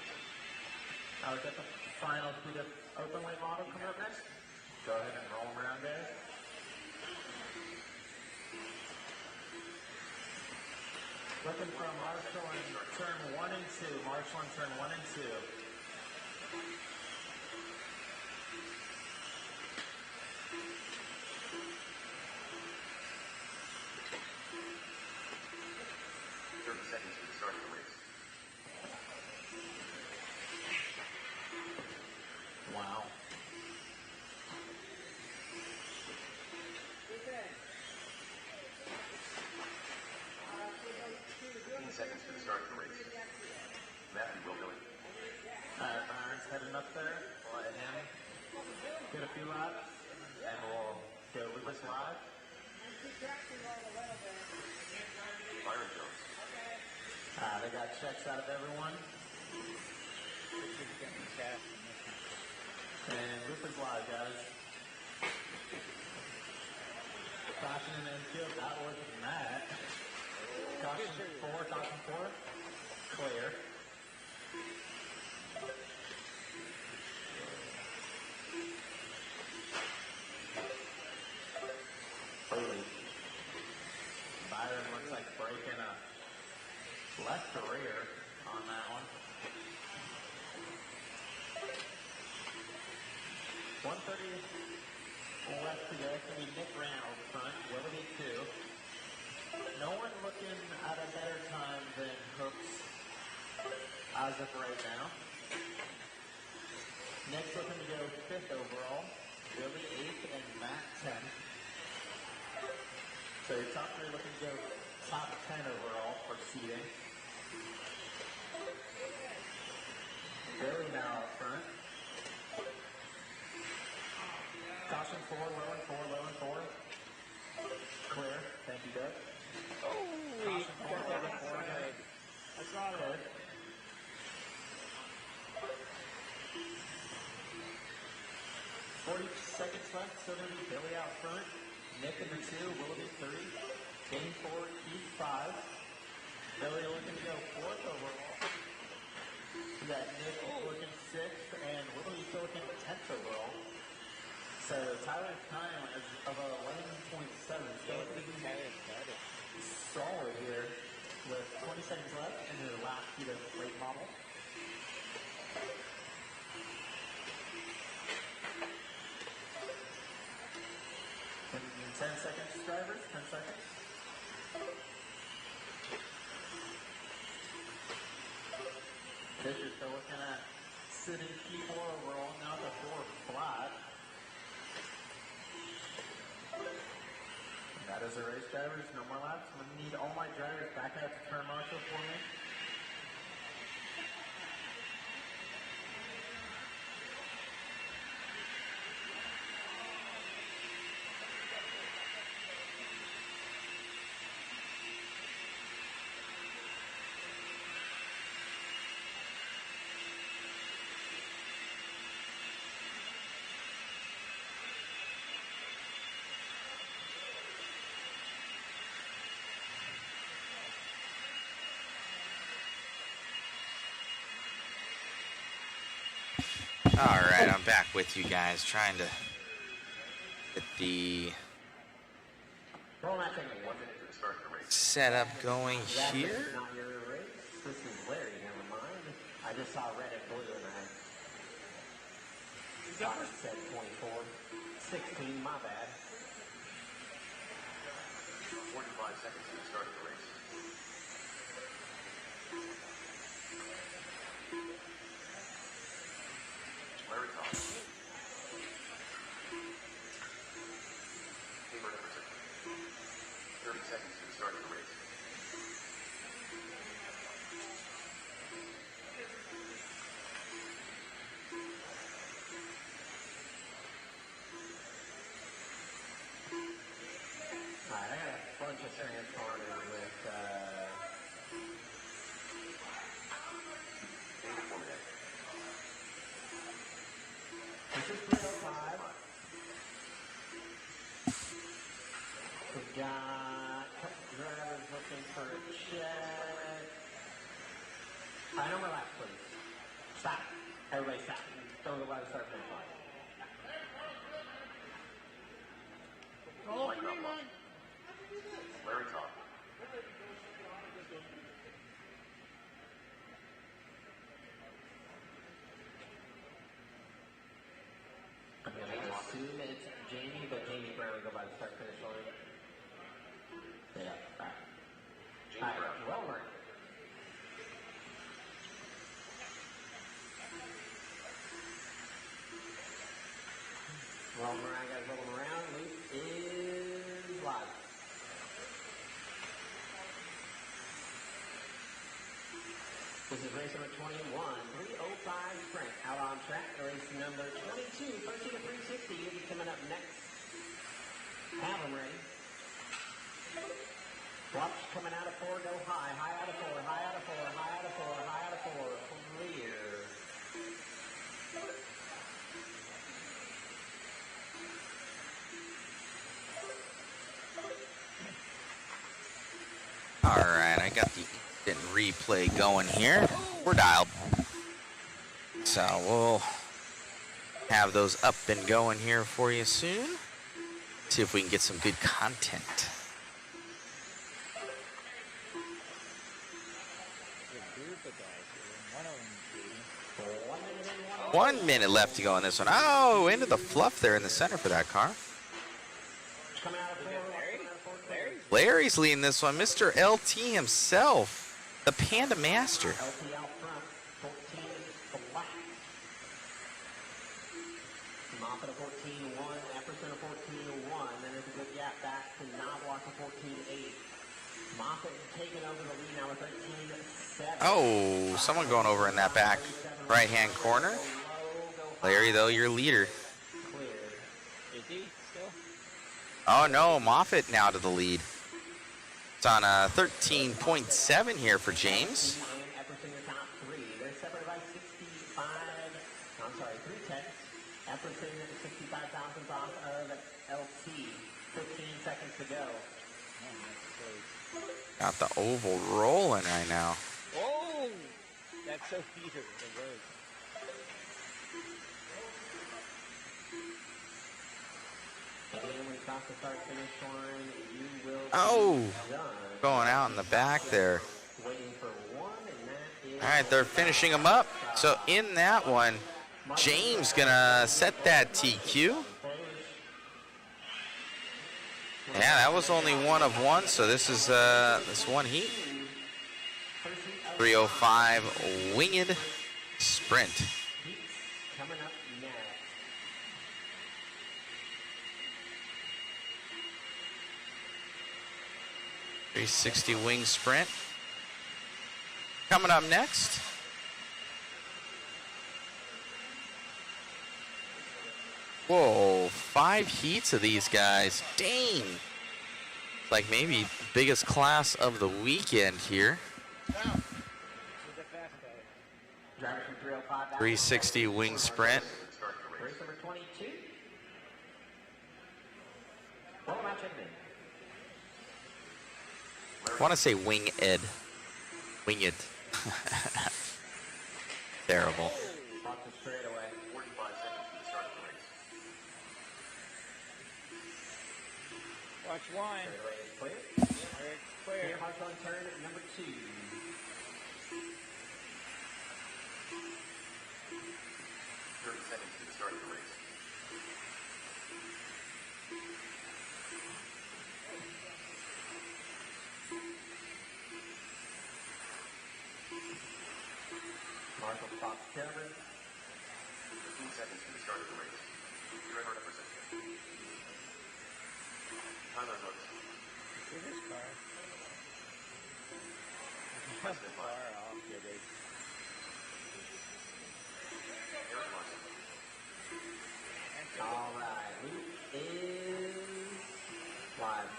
We've got the final heat of open late model coming up next. Go ahead and roll them around there. Looking from Marshall in turn 1 and 2. Marshall in turn 1 and 2. 30 seconds to the start of the race. Wow. 15 seconds to the start of the race. Matthew will go in. Byron's heading up there. We'll let him get a few laps, and we'll go Lucas live. Byron Jones. They got checks out of everyone. And Lucas live, guys. Caution in the infield, that was Matt. Caution 4, clear. Early. Byron looks like breaking up left to rear on that one. 130 left to go. It's going to be Nick Reynolds front. Willoughby 2. No one looking at a better time than Hooks as of right now. Nick's looking to go 5th overall. Billy 8th and Matt 10th. So your top 3 looking to go top 10 overall for seeding. Billy now up front. Caution 4, low and 4, low and 4. Clear. Thank you, Doug. Holy Caution 4, low and 4. That's not Clear. it. 40 seconds left, so it'll be Billy out front. Nick in the 2, Willoughby 3. Dane 4, Keith 5. Billy looking to go 4th overall. We got Nick looking 6th, and Willoughby still looking 10th overall. So Tyler's time is of 11.7. Still looking solid here with 20 seconds left in the last heat of late model. And 10 seconds, drivers, 10 seconds. Fisher's still looking at sitting P4 overall, now the 4 flat. is the race, drivers. No more laps. I'm going to need all my drivers back out to turn marshal for me. All right, I'm back with you guys, trying to get the Roll that thing. 1 minute to the start of the race. setup going That here. is not your race. This is Larry, never mind. I just saw red and blue and I thought it said 24. 16, my bad. 45 seconds to the start of the race. Larry Todd. Paper number 2. 30 seconds to the start of the race. Alright, I got a bunch of transponders with, this is 305. We've got drivers looking for a check. Alright, no more laps, please. Stop. Everybody stop. Don't go by the start finish line. Larry Todd. I'm going to assume it's Jamie, but Jamie Brown will go by the start finish line. Yeah, alright. Jamie Brown. Well, we're Well, Mariah guys rolling around. Luke is live. This is race number 21, 305 sprint. Out on track, race number 22, 13 to 360. You'll be coming up next. Have them ready. Watch coming out of 4, go high. High out of 4, high out of 4, high out of 4, high out of 4. Clear. All right, I got the instant replay going here. We're dialed. So we'll have those up and going here for you soon. See if we can get some good content. One of them, 1 minute left to go on this one. Oh, into the fluff there in the center for that car. Coming out of 4, Larry? Larry's leading this one. Mr. LT himself, the Panda Master. LT out front, 14 black. Moffat of 14-1, Epperson of 14-1. Then there's a good gap back to Knobloch of 14-8. Moffat taking over the lead now with 13-7. Oh, someone going over in that back right-hand corner. Larry, though, your leader. Cleared. Is he still? Oh, no, Moffitt now to the lead. It's on a 13.7 here for James. Epperson your top 3. They're separated by 65. I'm sorry, 3 tenths. Epperson 65 thousandths off of LT. 15 seconds to go. Got the oval rolling right now. Oh! That's so heater, the road. Again, when you cross the start finish line, you will Oh, be done. going out in the back there. Waiting for 1, and that is All right, they're finishing them up. So in that one, James gonna set that TQ. Yeah, that was only one of one, so this is this one heat. 305 winged sprint. coming up next. 360 wing sprint. Coming up next. Whoa, 5 heats of these guys. Dang. Like maybe biggest class of the weekend here. 360 wing sprint. Race number 22. Well, match ending. I want to say wing ed. Wing it. Terrible. Watch the straightaway. 45 seconds to the start of the race. Watch one. Straightaway is clear. Clear. Clear, mark on turn number 2. 30 seconds to the start of the race. Marshall stops Chandler. 15 seconds to the start of the race. Driver number 6. Tyler Losi. See this car? Far off, yeah, dude. Eric Larson. All right, loop is live.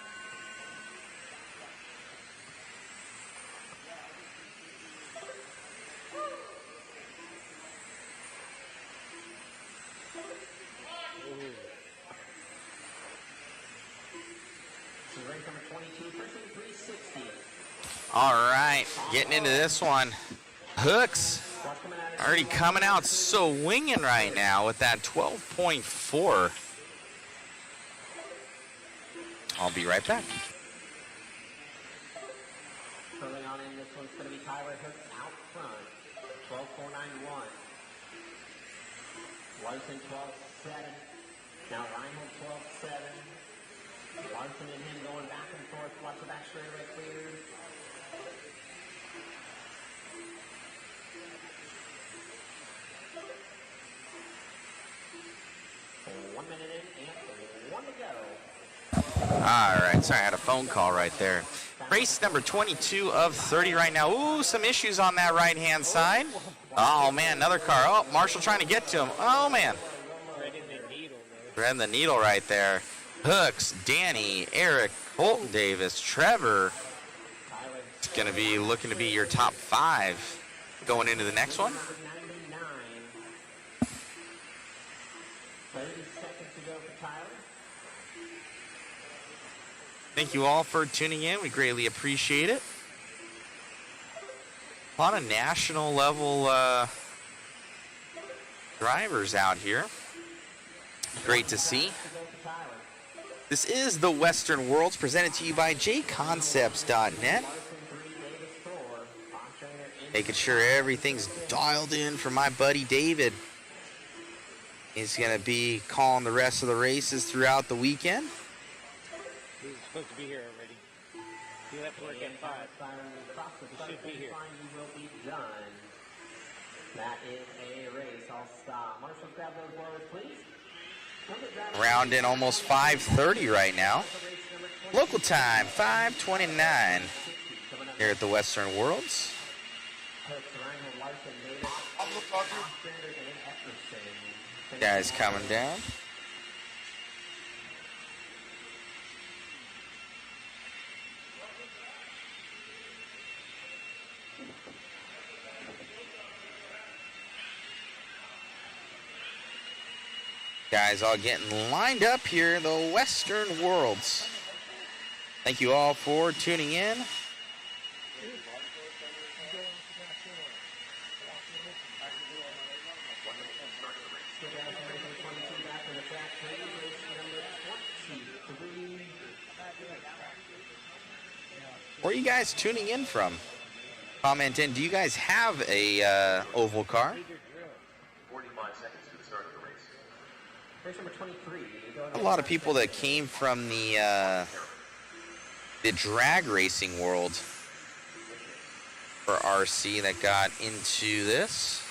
This is race number 22, person 360. All right, getting into this one. Hooks Watch coming out of already coming out so winging right now with that 12.4. I'll be right back. Early on in this one's going to be Tyler Hooks out front, 12.491. Larson 12.7. Now Reinhold 12.7. Larson and him going back and forth. Watch the back straightaway clear. And 1 minute in and 1 to go. All right, sorry, I had a phone call right there. Race number 22 of 30 right now. Ooh, some issues on that right-hand side. Oh, man, another car. Oh, Marshall trying to get to him. Oh, man. Threading the needle, man. Threading the needle right there. Hooks, Danny, Eric, Colton Davis, Trevor. It's going to be looking to be your top 5 going into the next one. Number 99. 30 seconds to go for Tyler. Thank you all for tuning in. We greatly appreciate it. A lot of national level drivers out here. Great to see. To go for Tyler. This is the Western Worlds presented to you by JConcepts.net. Larson 3, Davis 4. Box trainer in. Making sure everything's dialed in for my buddy David. He's going to be calling the rest of the races throughout the weekend. He was supposed to be here already. He left work at 5. He should be here. You will be done. That is a race. I'll stop. Marshall, grab those blowers, please. Round in almost 5:30 right now. Local time, 5:29 here at the Western Worlds. Guys coming down. Guys all getting lined up here, the Western Worlds. Thank you all for tuning in. Where are you guys tuning in from? Comment in. Do you guys have a oval car? 45 seconds to the start of the race. Race number 23. A lot of people that came from the drag racing world for RC that got into this.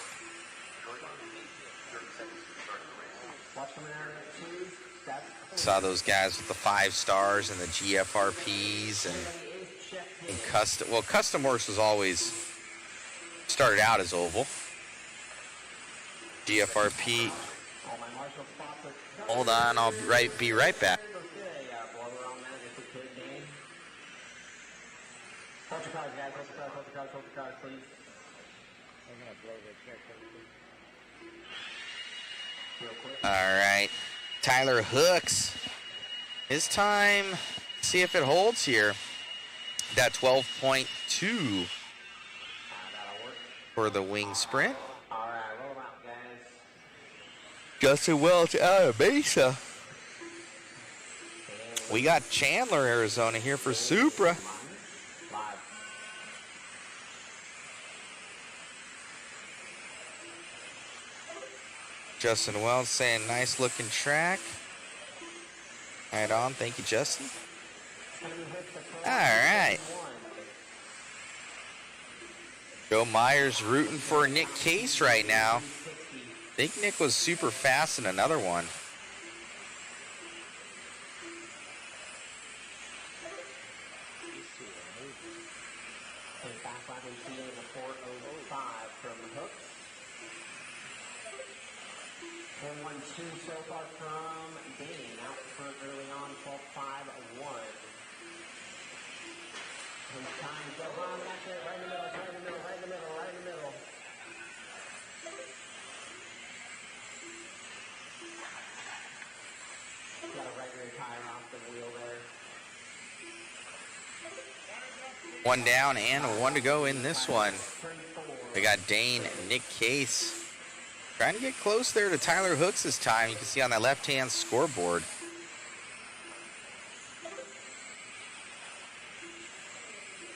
Watch coming out of 2. That's Saw those guys with the 5 stars and the GFRPs and is checked In custom works was always started out as oval. GFRP. All my marshal spots are Hold on, I'll be right back. okay. Blower on that if we could, Dane. Hold your cards, guys. Hold your cards, hold your cards, hold your cards, please. I'm gonna blow the check. Real quick. All right, Tyler Hooks. His time. See if it holds here. That 12.2 That'll work. for the wing sprint. All right, roll them out, guys. Justin Welch out of Mesa. We got Chandler, Arizona here for Supra. Live. Justin Welch saying nice looking track. Right on, thank you, Justin. All right. Joe Myers rooting for Nick Case right now. I think Nick was super fast in another one. And back lap we see in the 4:05 from Hooks. 4:12 so far from Dane. Out front early on, 12:5:1. And time go on back there, right in the middle, right in the middle, right in the middle, right in the middle. Got a regular tire off the wheel there. One down and one to go in this one. Turn 4. We got Dane, Nick Case. Trying to get close there to Tyler Hooks this time. You can see on that left-hand scoreboard.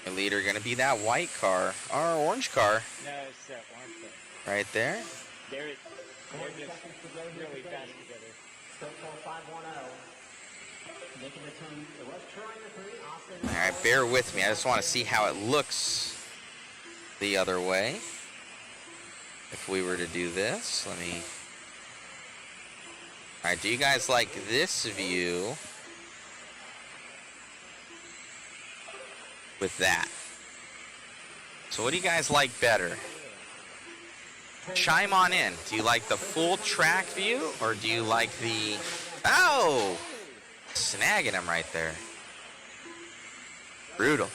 The leader going to be that white car, or orange car, No, it's that one thing. right there. They're 40 just seconds to go here really today. fast together. Still 4:5:10. Making the turn. It was Troy in the 3. Austin. All right, bear with me. I just want to see how it looks the other way. If we were to do this, let me... All right, do you guys like this view with that? So what do you guys like better? Chime on in. Do you like the full track view or do you like the... Oh! Snagging him right there. Brutal.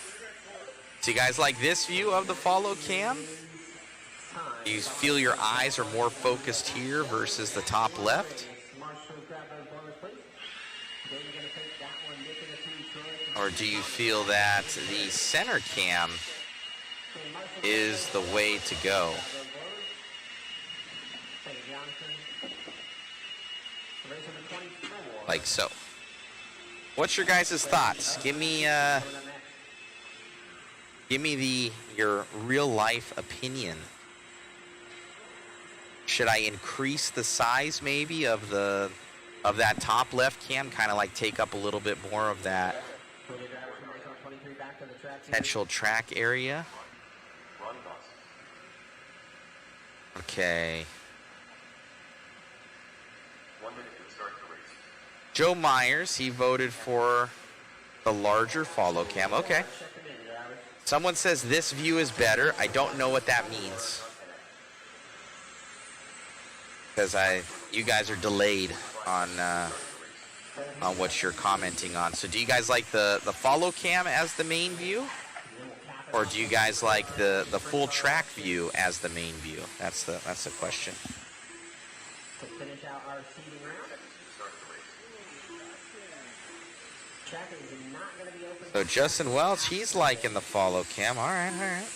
So you guys like this view of the follow cam? Do you feel your eyes are more focused here versus the top left? Marshall, grab those blowers, please. Then you're going to take that one, making the 2, Troy. Or do you feel that the center cam is the way to go? Those blowers. Thank you, Johnson. Racing the 24. Like so. What's your guys' thoughts? Give me your real life opinion. Should I increase the size maybe of that top left cam, kind of like take up a little bit more of that potential track area? Run boss. Okay. 1 minute to the start of the race. Joe Myers, he voted for the larger follow cam. Okay. Someone says this view is better. I don't know what that means. Because you guys are delayed on what you're commenting on. So do you guys like the follow cam as the main view? Or do you guys like the full track view as the main view? That's the question. To finish out our seeding round. Track is not going to be open. So Justin Welch, he's liking the follow cam. All right, all right.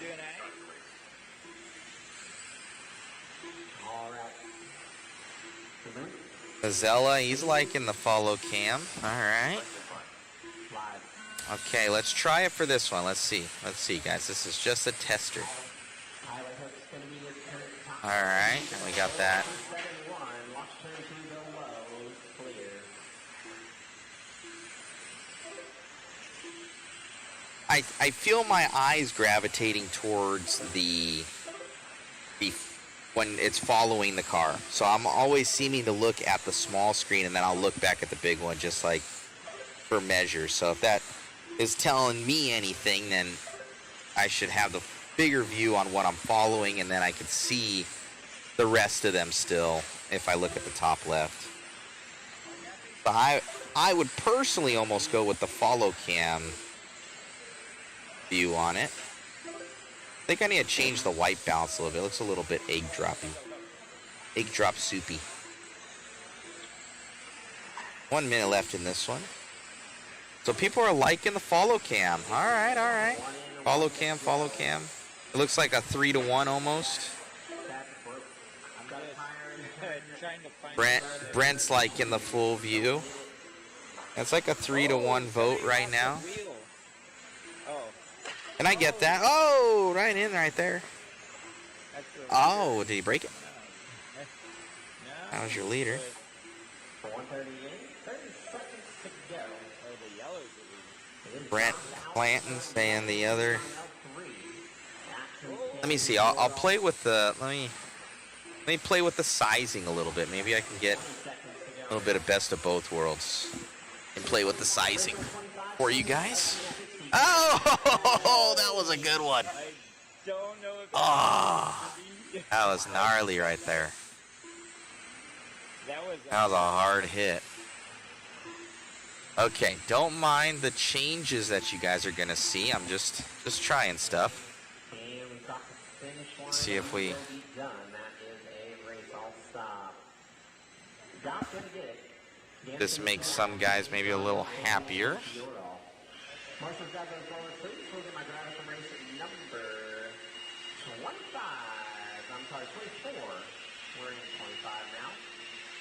Doing that. All right. Azella, he's liking the follow cam. All right. Live. Okay, let's try it for this one. Let's see. Let's see, guys. This is just a tester. Highway hook's going to be his turn top. All right, and we got that. 7-1. Watch turn 2 go low. Clear. I feel my eyes gravitating towards the when it's following the car. So I'm always seeming to look at the small screen, and then I'll look back at the big one just like for measures. So if that is telling me anything, then I should have the bigger view on what I'm following, and then I could see the rest of them still if I look at the top left. So I would personally almost go with the follow cam view on it. I think I need to change the white balance a little bit. It looks a little bit egg droppy. Egg drop soupy. 1 minute left in this one. So people are liking the follow cam. All right, all right. Follow cam, follow cam. It looks like a 3-to-1 almost. Brent's like in the full view. It's like a 3-to-1 vote right now. And I get that. Oh, right in right there. Oh, did he break it? That was your leader. Brent Planton saying the other. Let me see. I'll play with the. Let me play with the sizing a little bit. Maybe I can get a little bit of best of both worlds and play with the sizing for you guys. Oh, that was a good one. Oh, that was gnarly right there. That was a hard hit. Okay, don't mind the changes that you guys are gonna see. I'm just trying stuff. Let's see if we. This makes some guys maybe a little happier. Marshall's got those rollers, please. We'll get my driver from race number 25. I'm sorry, 24. We're in 25 now.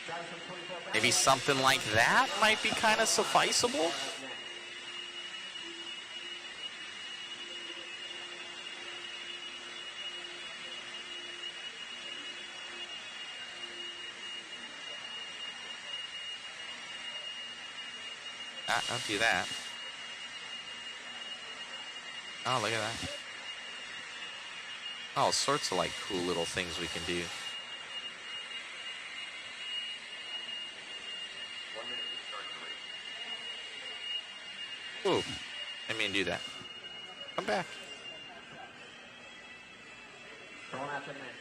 Drivers from 24 back. Maybe something like that might be kind of sufficeable. Don't do that. Oh, look at that. All sorts of like cool little things we can do. 1 minute to start the race. Ooh, I mean do that. Come back. Going after the man.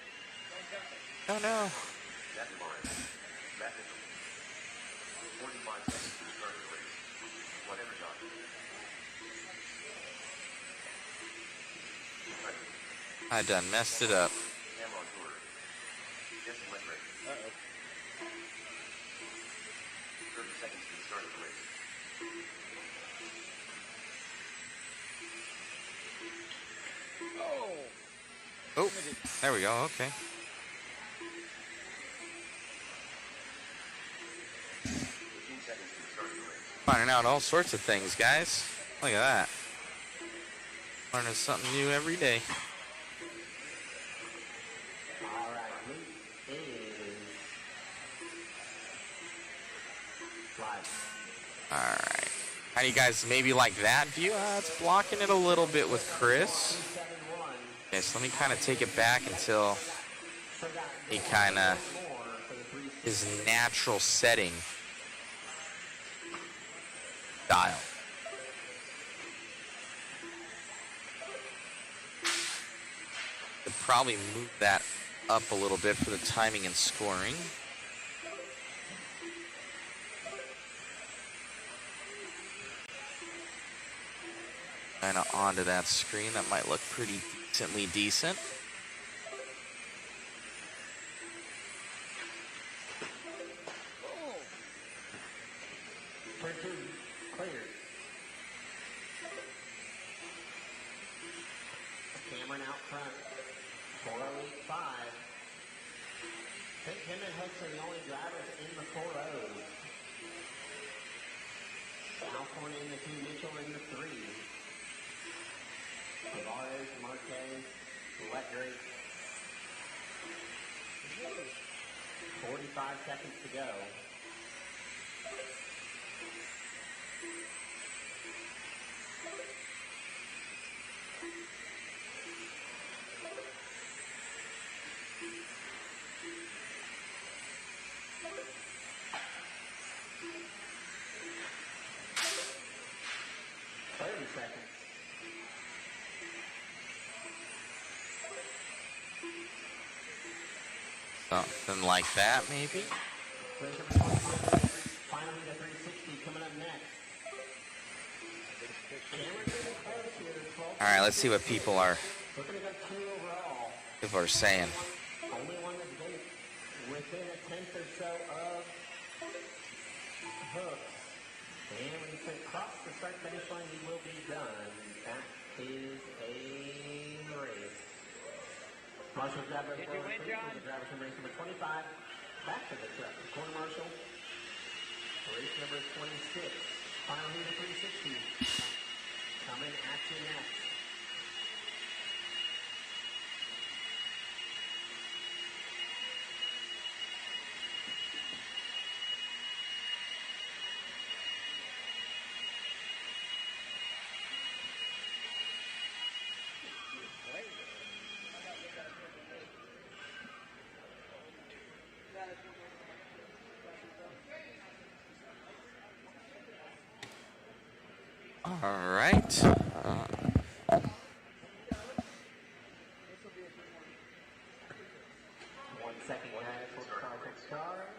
Oh no. That line. That middle. 45 seconds to start the race. Whatever done. I done messed it up. Camera on tour. Yes, and when ready. 30 seconds to the start of the race. Oh, there we go. Okay. 15 seconds to the start of the race. Finding out all sorts of things, guys. Look at that. Learning something new every day. All right, Luke is live. All right. How do you guys maybe like that view? It's blocking it a little bit with Chris. Okay, so let me kind of take it back until he kind of his natural setting style. Could probably move that up a little bit for the timing and scoring. Kind of onto that screen. That might look pretty decent. Cleared. Cameron out front. 4:05. I think him and Hooks are the only drivers in the 4.0s. Alcorn in the 2, Mitchell in the 3. Tavares, Marquez, Letdrake. 45 seconds to go. Something like that, maybe. Finally, the 360 coming up next. All right, let's see what people are Looking at 2 overall. saying. Only one that's been within a tenth or so of hooks. And when you say cross the start finish line, he will be done. That is a race. Marshall grab Did you win, John? Driver's from race number 25. Back to the truck. Corner Marshall. Race number 26. Final heat of 360. Coming at you next. All right. 1 second guys for cars.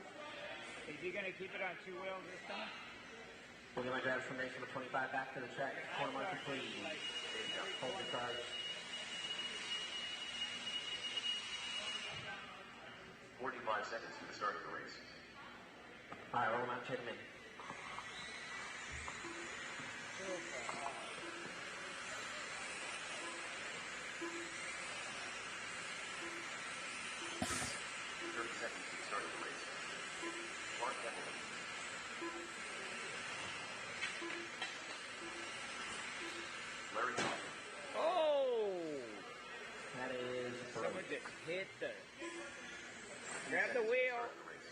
Is he going to keep it on 2 wheels this time? We'll get my drivers from race number 25 back to the track. Corner marker, please. Hold the cars. 45 seconds to the start of the race. All right, roll them out, check them in. Seconds to the start of the race. Mark Kevin. Larry Johnson. Oh! That is Someone just hit the... Grab the wheel. Start the race.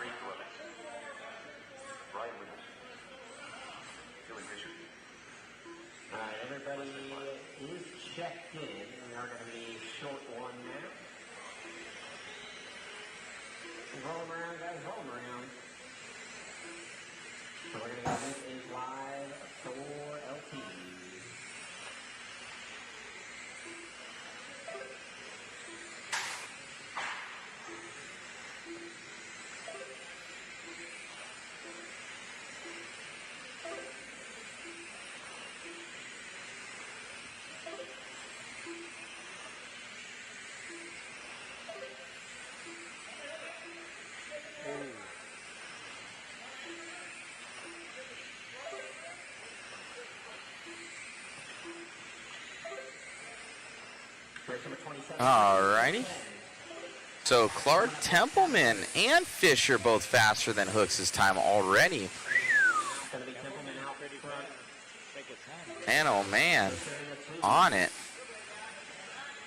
Ray Clemens. Brian Williams. Billy Bishop. all right. Everybody is checked in. We are going to be short one now. Roll them around, guys. Roll them around. So we're going to go. This is live for LT. Race number 27. All righty. So Clark Templeman and Fisher both faster than Hooks this time already. Going to be Templeman out front. Take his time. And oh man, on it.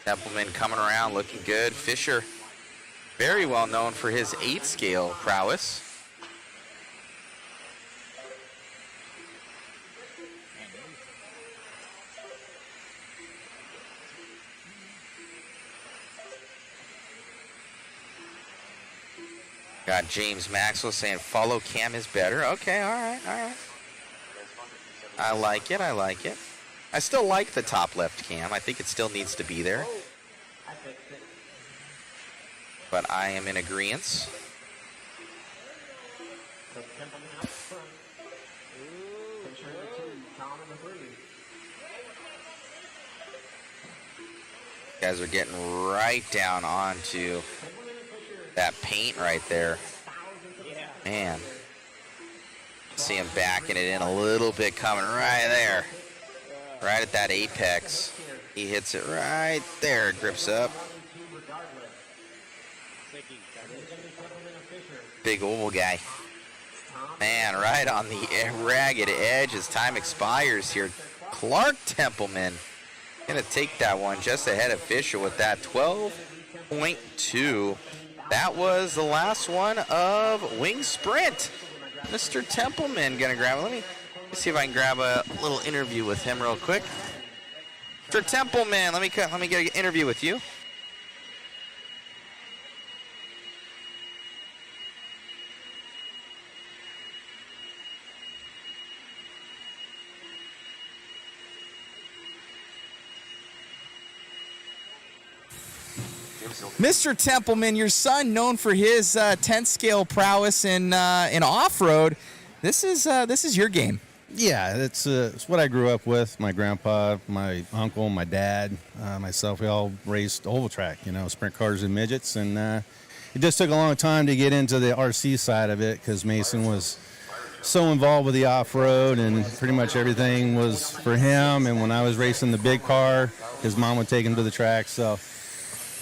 Templeman coming around looking good. Fisher, very well known for his 8 scale prowess. Got James Maxwell saying follow cam is better. Okay, all right, all right. I like it, I like it. I still like the top left cam. I think it still needs to be there. I fixed it. But I am in agreement. So Templeman out front. Fisher in the 2, Tom in the 3. Guys are getting right down onto that paint right there. Man. See him backing it in a little bit, coming right there. Right at that apex. He hits it right there, grips up. Big oval guy. Man, right on the ragged edge as time expires here. Clark Templeman gonna take that one just ahead of Fisher with that 12.2. That was the last one of Wing Sprint. Mr. Templeman gonna grab it. Let me see if I can grab a little interview with him real quick. Mr. Templeman, let me get an interview with you. Mr. Templeman, your son, known for his 10th scale prowess in off-road, this is your game. Yeah, it's what I grew up with. My grandpa, my uncle, my dad, myself, we all raced oval track, sprint cars and midgets. And it just took a long time to get into the RC side of it because Mason was so involved with the off-road and pretty much everything was for him. And when I was racing the big car, his mom would take him to the track. So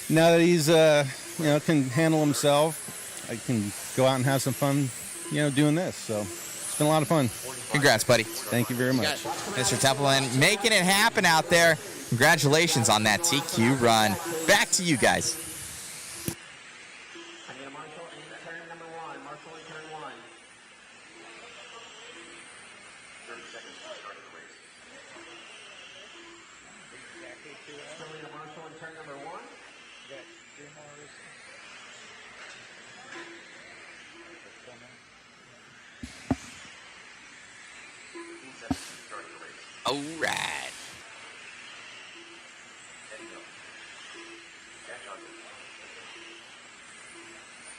now that he's, can handle himself, I can go out and have some fun, doing this. So it's been a lot of fun. Congrats, buddy. Thank you very much. Mr. Templeman making it happen out there. Congratulations on that TQ run. Back to you guys. I need a Marshall in turn number 1. Marshall in turn 1. 30 seconds to start the race. Still need a Marshall in turn number 1. All right.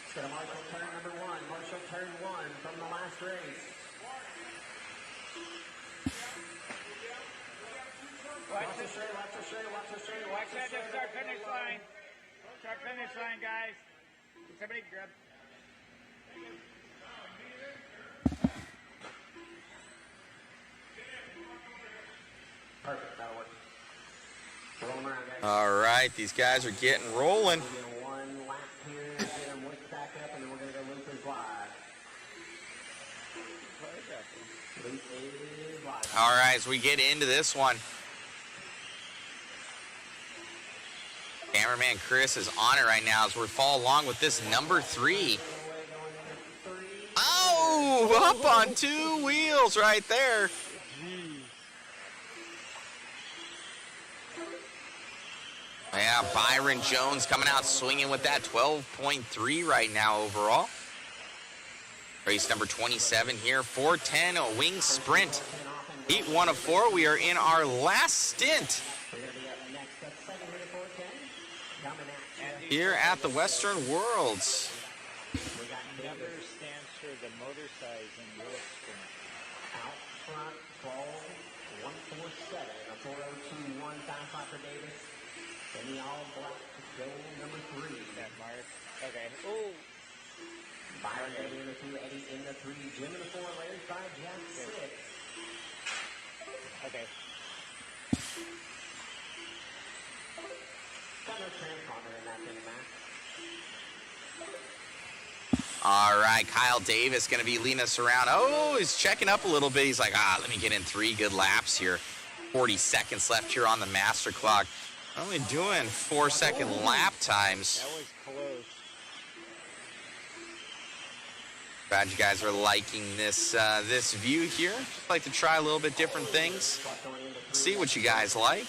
Let's get a Marshall turn number 1. Marshall turn 1 from the last race. Watch the straight, watch the straight, watch the straight, watch the straight. Start finish line. Start finish line, guys. Somebody grab. Perfect, that'll work. Roll them around, guys. All right, these guys are getting rolling. Get one lap here, get him licked back up, and then we're going to go loop is live. Loop is live. All right, as we get into this one. Cameraman Chris is on it right now as we follow along with this number 3. Oh, up on 2 wheels right there. Yeah, Byron Jones coming out swinging with that 12.3 right now overall. Race number 27 here, 410, a wing sprint. Heat 1 of 4, we are in our last stint here at the Western Worlds. Number stands for the motor size in your sprint. Out front, ball, 147, a 4021 fast lap for Davis. Then the all black go number 3. That mark. Okay. Oh. Byron Daly in the 2, Eddie in the 3, Jim in the 4, Larry 5, Jeff 6. Okay. Got no transponder in that thing, Matt. All right, Kyle Davis going to be leading us around. Oh, he's checking up a little bit. He's like, let me get in 3 good laps here. 40 seconds left here on the master clock. Only doing 4-second lap times. That was close. Glad you guys are liking this this view here. Just like to try a little bit different things. See what you guys like.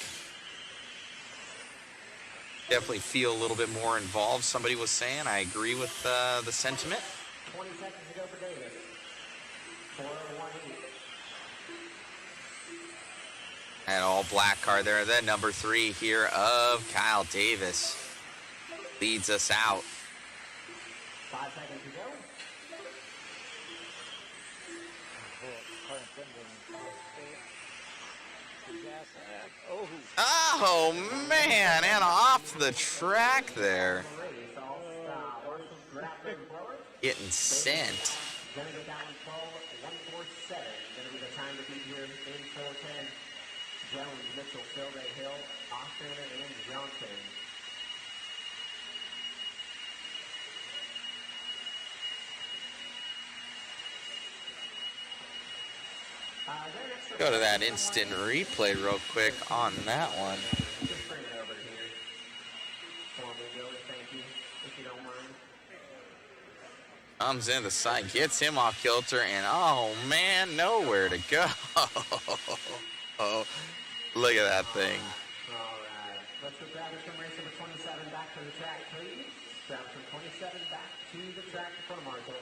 Definitely feel a little bit more involved, somebody was saying. I agree with the sentiment. 20 seconds to go for Davis. 4:18. And all black car there. The number 3 here of Kyle Davis leads us out. 5 seconds to go. Oh. Oh, man, and off the track there. Race all stop. Marshall's grappling blower. Getting sent. Gonna go down 147. Gonna be the time to beat here in 410. Jones, Mitchell, Silvey, Hill, Austin, and Johnson. Go to that instant replay real quick on that one. Just bring it over here. For me, Billy, thank you, if you don't mind. Comes in the side, gets him off kilter, and oh man, nowhere to go. Oh, look at that thing. All right. Let's go grab us from race number 27 back to the track, please. Grab us from 27 back to the track in front of Marshall.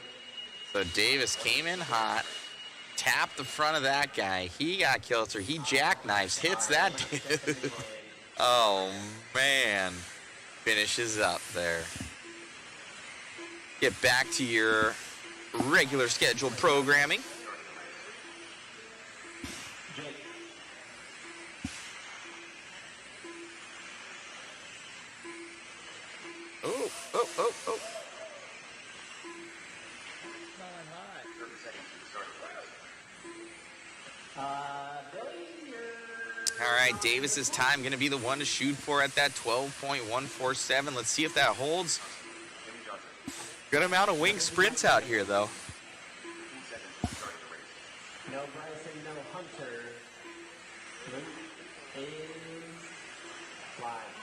So Davis came in hot, tapped the front of that guy. He got kilter. He jackknifes, hits that dude. Oh man. finishes up there. Get back to your regular scheduled programming. Jake. Oh. Smelling hot. 30 seconds to the start of the race. Billy, you're... All right, Davis's time going to be the one to shoot for at that 12.147. Let's see if that holds. Jimmy Johnson. Good amount of wing sprints out here, though. 15 seconds to the start of the race. No Bryson, no Hunter. Luke is flying.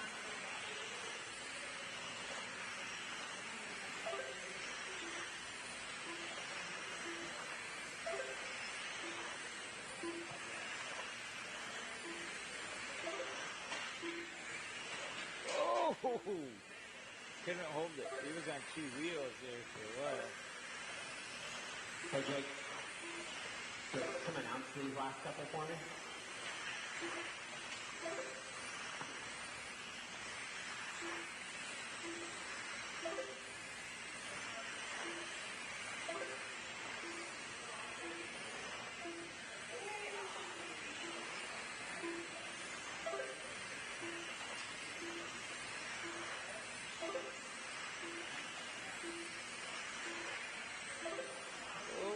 Oh! Couldn't hold it. He was on 2 wheels there for a while. Hey, Jake. Come announce these last couple for me. Oh!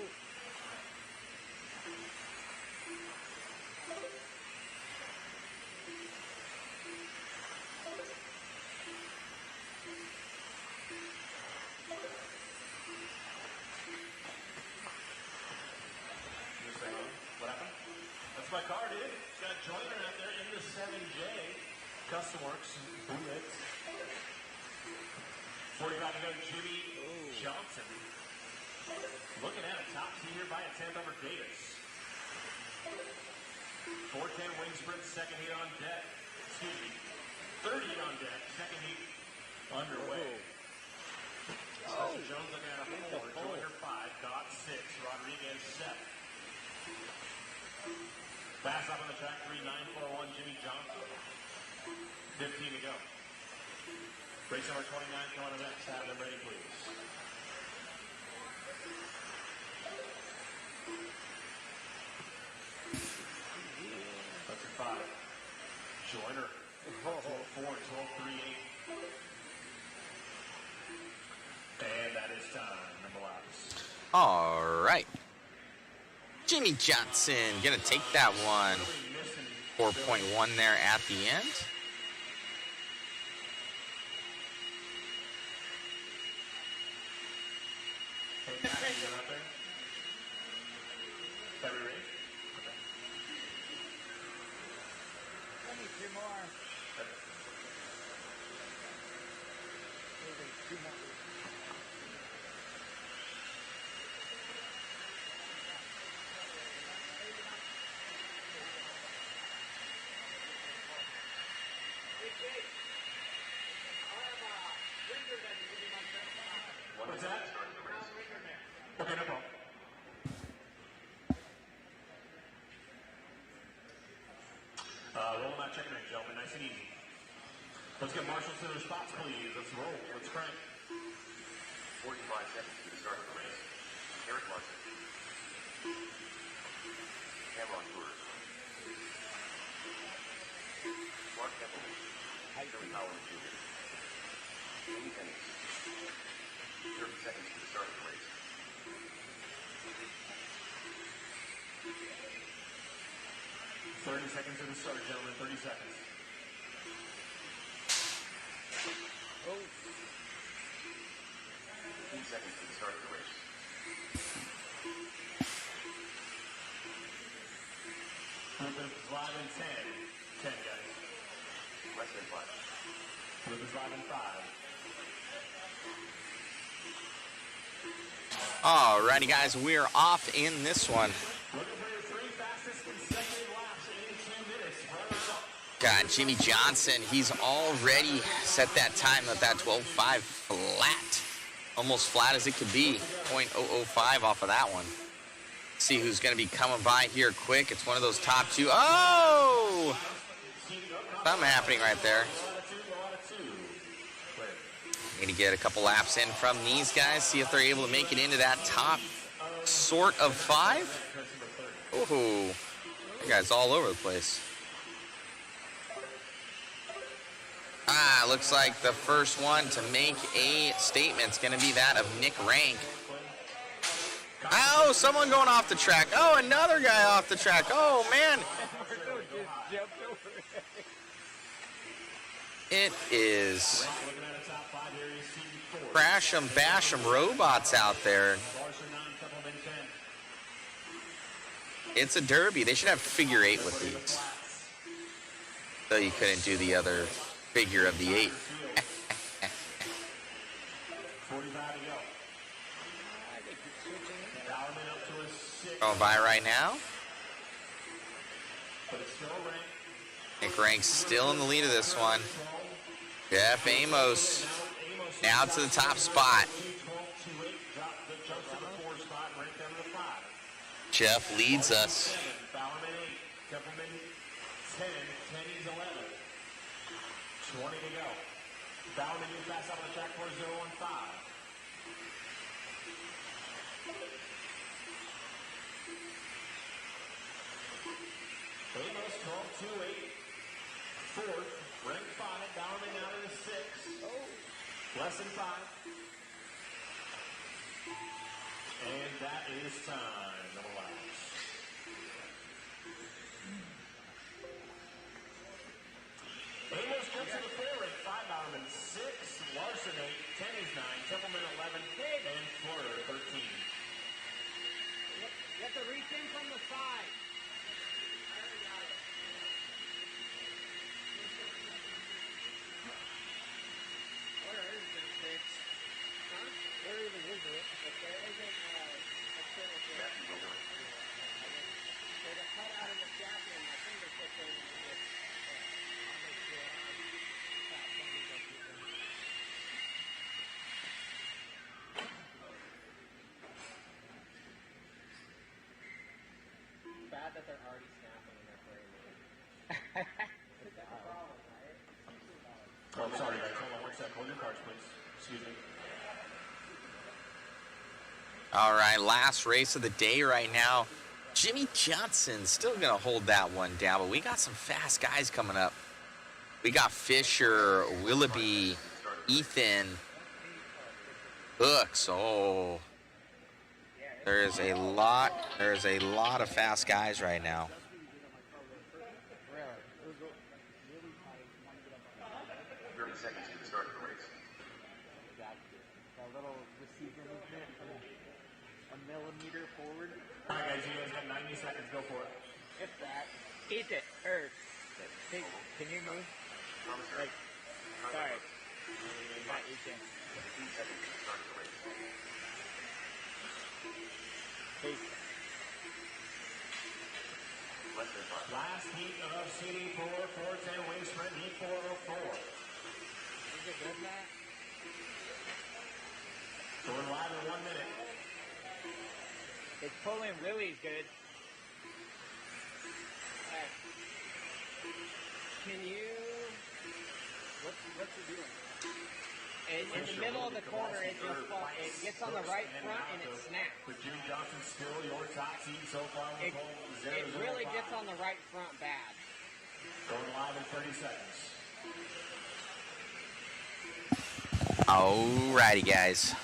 You're saying, what happened? That's my car, dude. It's got Joyner out there in the 7J. Custom Works, Bullet. 45 to go, Jimmy Johnson. Looking at a top two here by a 10th over Davis. 410 wing sprint, second heat on deck. Excuse me. Third heat on deck, second heat underway. Spencer Jones looking at a 4, Joyner 5, Dodd 6, Rodriguez 7. Fast up on the track, 3.941, Jimmy Johnson. 15 to go. Race number 29 coming up next. Have them ready, please. That's a 5. Joyner. 12.4, 12.38. And that is time. Number laps. All right. Jimmy Johnson going to take that one. 4.1 there at the end. Hey, Matt, you out there? Have we raced? Okay. I need 2 more. Maybe 2 more. What's that? Okay, no problem. Roll that check range, gentlemen. Nice and easy. Let's get marshals to their spots, please. Let's roll. Let's crank. 45 seconds to the start of the race. Eric Larson. Cameron Tours. Mark Temple. Billy Howard Jr. Amy Penny. 30 seconds to the start of the race. 30 seconds to the start, gentlemen. 30 seconds. Oh! 15 seconds to the start of the race. Group is live in 10. 10, guys. Less than 5. Group is live in 5. Alrighty, guys, we're off in this one. Looking for your 3 fastest consecutive laps in 2 minutes. Runners up. God, Jimmy Johnson, he's already set that time at that 12.5 flat. Almost flat as it could be. 0.005 off of that one. See who's going to be coming by here quick. It's one of those top 2. Oh! Something happening right there. Low out of 2. Need to get a couple laps in from these guys, see if they're able to make it into that top sort of 5. Ooh, that guy's all over the place. Looks like the first one to make a statement is going to be that of Nick Rank. Oh, someone going off the track. Oh, another guy off the track. Oh, man. It is crash 'em, bash 'em robots out there. It's a derby. They should have figure 8 with these. So you couldn't do the other figure of the 8. Going by right now. Nick Rank's still in the lead of this one. Jeff Amos now to the top spot. Jeff leads us. 20 to go. Bowerman, you pass out on the track for 015. Amos 12-2-8. Fourth, rank 5. Bowerman out of the 6. Less than 5. And that is time. No laps. Amos jumps to the 4, rank 5. Bowerman 6. Larson 8. Tenney's 9. Templeman 11. And Fleur 13. You have to reach in from the side. Where is this bitch? Huh? Where even is it? There isn't external shaft. There's a cut out of the shaft and my fingertips are in it. I'll make sure bad that they're already snapping in their frame. That's a problem, right? Oh, I'm sorry, guys. Hold on 1 second. Hold your cards, please. Excuse me. All right, last race of the day right now. Jimmy Johnson still going to hold that one down, but we got some fast guys coming up. We got Fisher, Willoughby, Ethan, Hooks. Oh, there is a lot of fast guys right now. 30 seconds to the start of the race. That little receiver movement from a millimeter forward. All right, guys. You guys got 90 seconds. Go for it. If that. Ethan, hey, can you move? Like, sorry. Not Ethan. 15 seconds to start the race. Peace. Last heat of CD4 410 wing sprint, heat 404. Is it good, Matt? So we're live in 1 minute. It's pulling Lily's good. Alright. Can you... What's it doing? In the middle of the corner, it gets on the right front and it snaps. With Jimmy Johnson still your top seed so far. It really gets on the right front bad. Going live in 30 seconds. Alrighty, guys.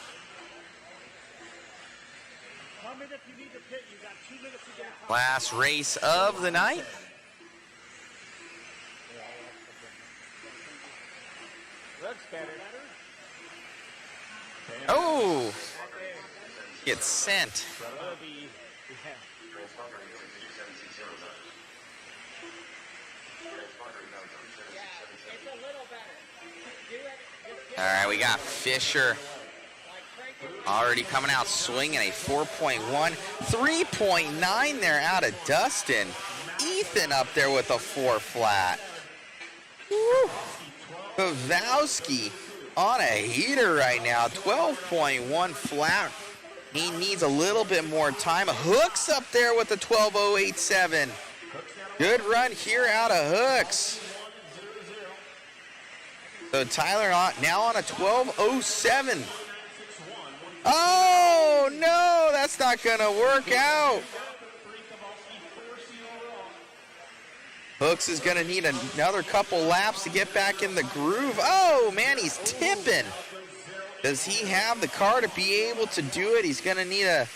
Comment if you need to pit. You got 2 minutes to get a Last race of the night. Looks better. Oh, gets sent. Willoughby, yeah. Yeah, it's a little better. Do it. All right, we got Fisher already coming out swinging a 4.1, 3.9 there out of Dustin. Ethan up there with a 4 flat. Woo. Pavowski on a heater right now, 12.1 flat. He needs a little bit more time. Hooks up there with a 12.087. Good run here out of Hooks. So Tyler now on a 12:07. Oh, no, that's not going to work out. Hooks is going to need another couple laps to get back in the groove. Oh, man, he's tipping. Does he have the car to be able to do it? He's going to need to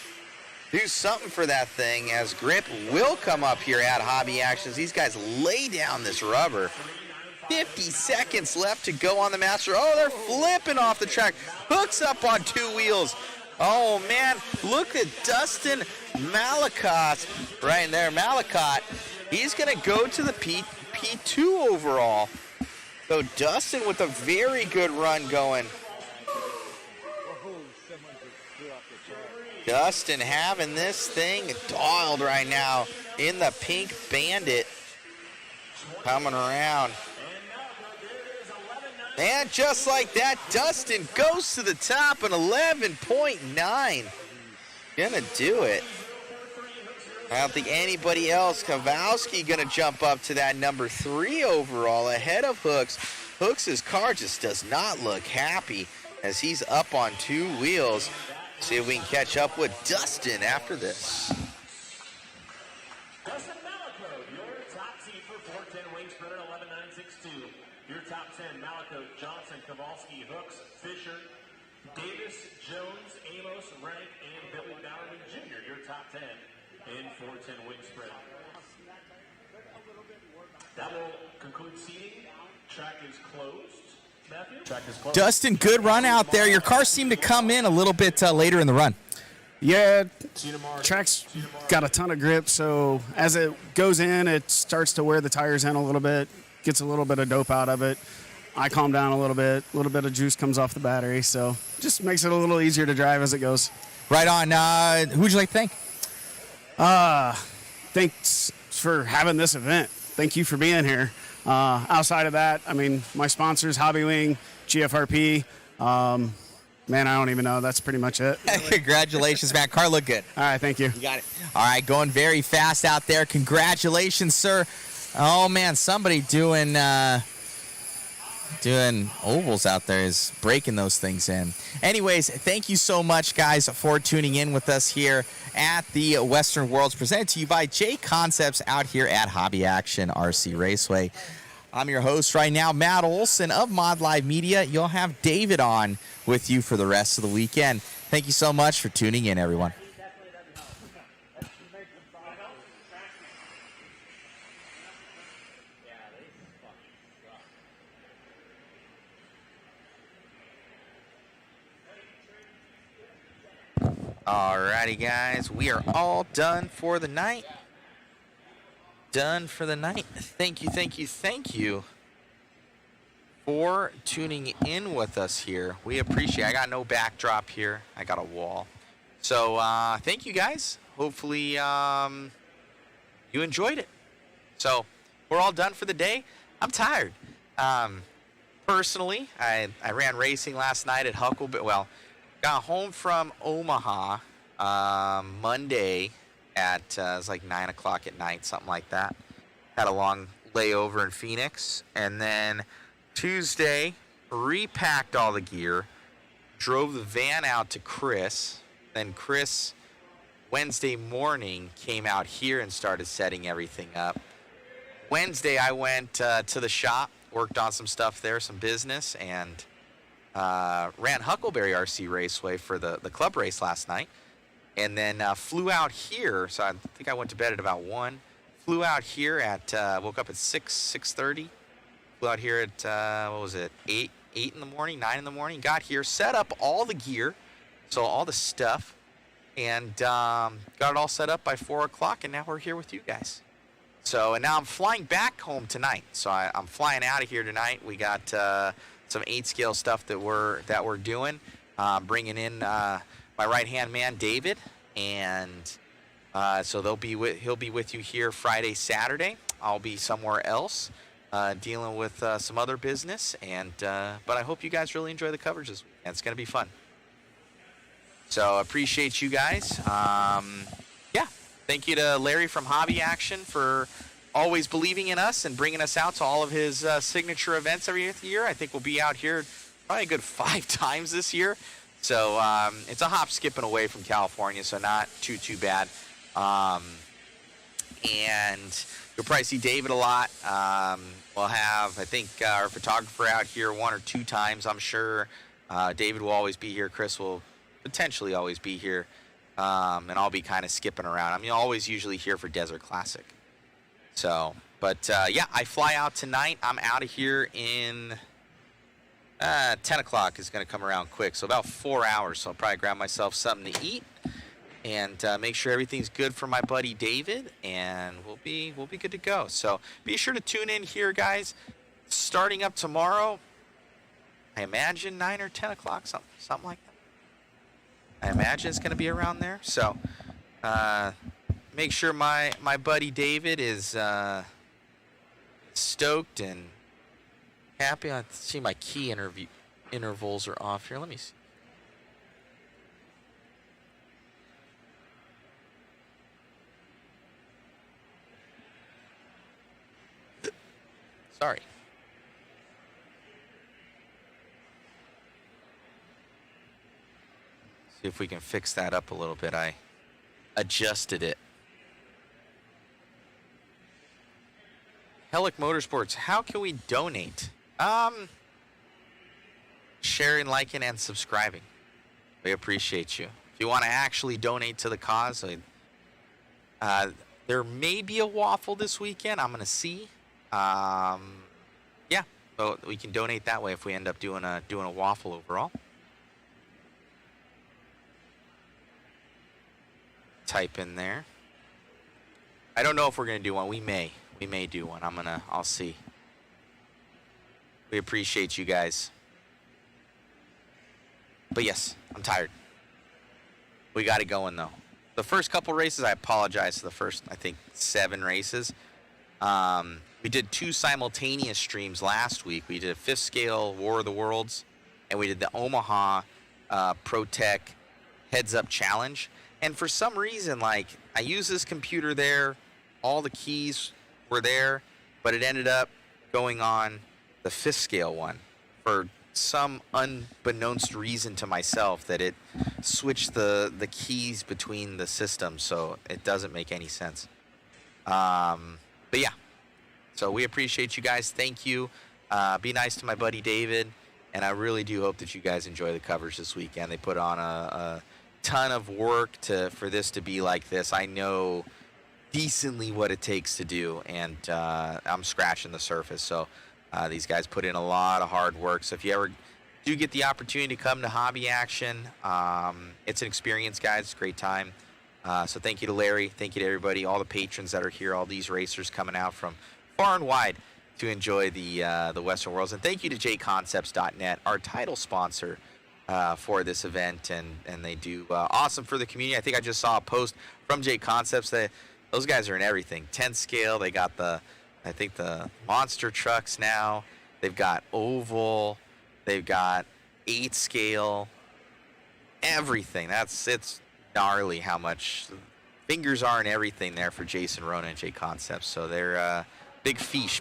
do something for that thing, as grip will come up here at Hobby Actions. These guys lay down this rubber. 50 seconds left to go on the Master. Oh, they're flipping off the track. Hooks up on 2 wheels. Oh, man, look at Dustin Malakot right there. Malakot, he's going to go to the P2 overall. So Dustin with a very good run going. Dustin having this thing dialed right now in the pink Bandit. Coming around. And just like that, Dustin goes to the top at 11.9. Gonna do it. I don't think anybody else. Kowalski gonna jump up to that number 3 overall ahead of Hooks. Hooks' car just does not look happy as he's up on 2 wheels. See if we can catch up with Dustin after this. Dustin Malakot, your top seed for 410 wing sprinter, 11.962. Your top 10, Malakot, Johnson, Kowalski, Hooks, Fisher, Davis, Jones, Amos, Rennick, and Billy Bowerman Jr. Your top 10 in 410 wing sprint. That will conclude seating. Track is closed. Dustin, good run out there. Your car seemed to come in a little bit later in the run. Yeah, track's got a ton of grip, so as it goes in, it starts to wear the tires in a little bit, gets a little bit of dope out of it. I calm down a little bit of juice comes off the battery, so just makes it a little easier to drive as it goes. Right on. Who'd you like to thank? Thanks for having this event. Thank you for being here. Outside of that, I mean, my sponsors, Hobby Wing, GFRP, man, I don't even know. That's pretty much it. Congratulations, man. Car looked good. All right, thank you. You got it. All right, going very fast out there. Congratulations, sir. Oh, man, somebody doing ovals out there is breaking those things in. Anyways, thank you so much, guys, for tuning in with us here at the Western Worlds, presented to you by JConcepts out here at Hobby Action RC Raceway. I'm your host right now, Matt Olson of Mod Live Media. You'll have David on with you for the rest of the weekend. Thank you so much for tuning in, everyone. Alrighty, guys, we are all done for the night. Done for the night. Thank you for tuning in with us here. We appreciate it. I got no backdrop here. I got a wall. So thank you, guys. Hopefully you enjoyed it. So we're all done for the day. I'm tired. Personally, I ran racing last night at Huckleberry. Well, got home from Omaha Monday at it was like 9 o'clock at night, something like that. Had a long layover in Phoenix, and then Tuesday repacked all the gear, drove the van out to Chris. Then Chris Wednesday morning came out here and started setting everything up. Wednesday I went to the shop, worked on some stuff there, some business, and ran Huckleberry RC Raceway for the club race last night, and then flew out here. So I think I went to bed at about 1. Flew out here at woke up at 6:30. Flew out here at what was it, 8 in the morning, 9 in the morning. Got here, set up all the gear, so all the stuff, and got it all set up by 4 o'clock. And now we're here with you guys. So, and now I'm flying back home tonight. So I'm flying out of here tonight. We got some 8-scale stuff that we're doing, bringing in my right-hand man David, and so he'll be with you here Friday, Saturday. I'll be somewhere else dealing with some other business, and but I hope you guys really enjoy the coverage this weekend. It's going to be fun. So appreciate you guys. Yeah, thank you to Larry from Hobby Action for always believing in us and bringing us out to all of his signature events every year. I think we'll be out here probably a good 5 times this year. So it's a hop skipping away from California, so not too bad. And you'll probably see David a lot. We'll have, I think, our photographer out here 1 or 2 times, I'm sure. David will always be here. Chris will potentially always be here. And I'll be kind of skipping around. I mean, always usually here for Desert Classic. So, but yeah, I fly out tonight. I'm out of here in 10 o'clock is going to come around quick. So about 4 hours. So I'll probably grab myself something to eat and make sure everything's good for my buddy David, and we'll be good to go. So be sure to tune in here, guys. Starting up tomorrow, I imagine 9 or 10 o'clock, something like that. I imagine it's going to be around there. So make sure my buddy David is stoked and happy. I see my key intervals are off here. Let me see. Sorry. See if we can fix that up a little bit. I adjusted it. Helic Motorsports, how can we donate? Sharing, liking, and subscribing. We appreciate you. If you want to actually donate to the cause, there may be a waffle this weekend. I'm going to see. Yeah, so we can donate that way if we end up doing a waffle overall. Type in there. I don't know if we're gonna do one. We may do one. I'll see. We appreciate you guys. But yes, I'm tired. We got it going though. The first couple races, I apologize for the first, I think, 7 races. We did 2 simultaneous streams last week. We did a 5th scale War of the Worlds, and we did the Omaha Pro Tech Heads Up Challenge. And for some reason, like, I used this computer there, all the keys were there, but it ended up going on the 5th scale one for some unbeknownst reason to myself that it switched the keys between the systems, so it doesn't make any sense. But yeah. So we appreciate you guys. Thank you. Be nice to my buddy David. And I really do hope that you guys enjoy the coverage this weekend. They put on a ton of work for this to be like this. I know decently what it takes to do, and I'm scratching the surface. So these guys put in a lot of hard work. So if you ever do get the opportunity to come to Hobby Action, it's an experience, guys. It's a great time. So thank you to Larry. Thank you to everybody, all the patrons that are here, all these racers coming out from far and wide to enjoy the Western Worlds. And thank you to JConcepts.net, our title sponsor for this event, and they do awesome for the community. I think I just saw a post from JConcepts that those guys are in everything. 10 scale, they got the monster trucks now. They've got oval, they've got 8 scale, everything. It's gnarly how much fingers are in everything there for Jason Rona and JConcepts. So they're big fish.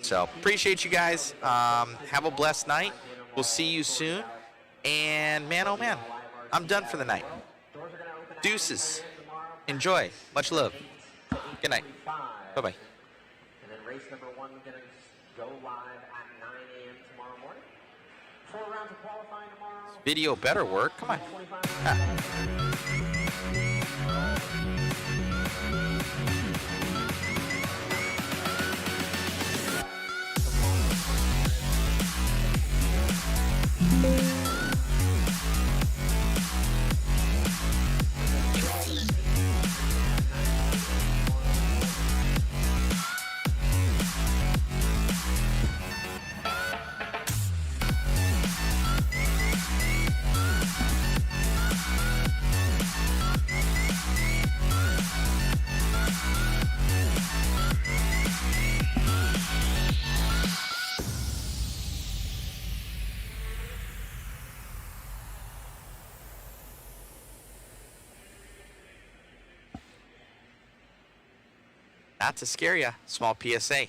So appreciate you guys. Have a blessed night. We'll see you soon. And man, oh man, I'm done for the night. Deuces. Enjoy. Much love. Good night. Bye-bye. And then race number 1 going to go live at 9 a.m. tomorrow morning. 4 rounds of qualifying tomorrow. Video better work. Come on. Not to scare you, small PSA.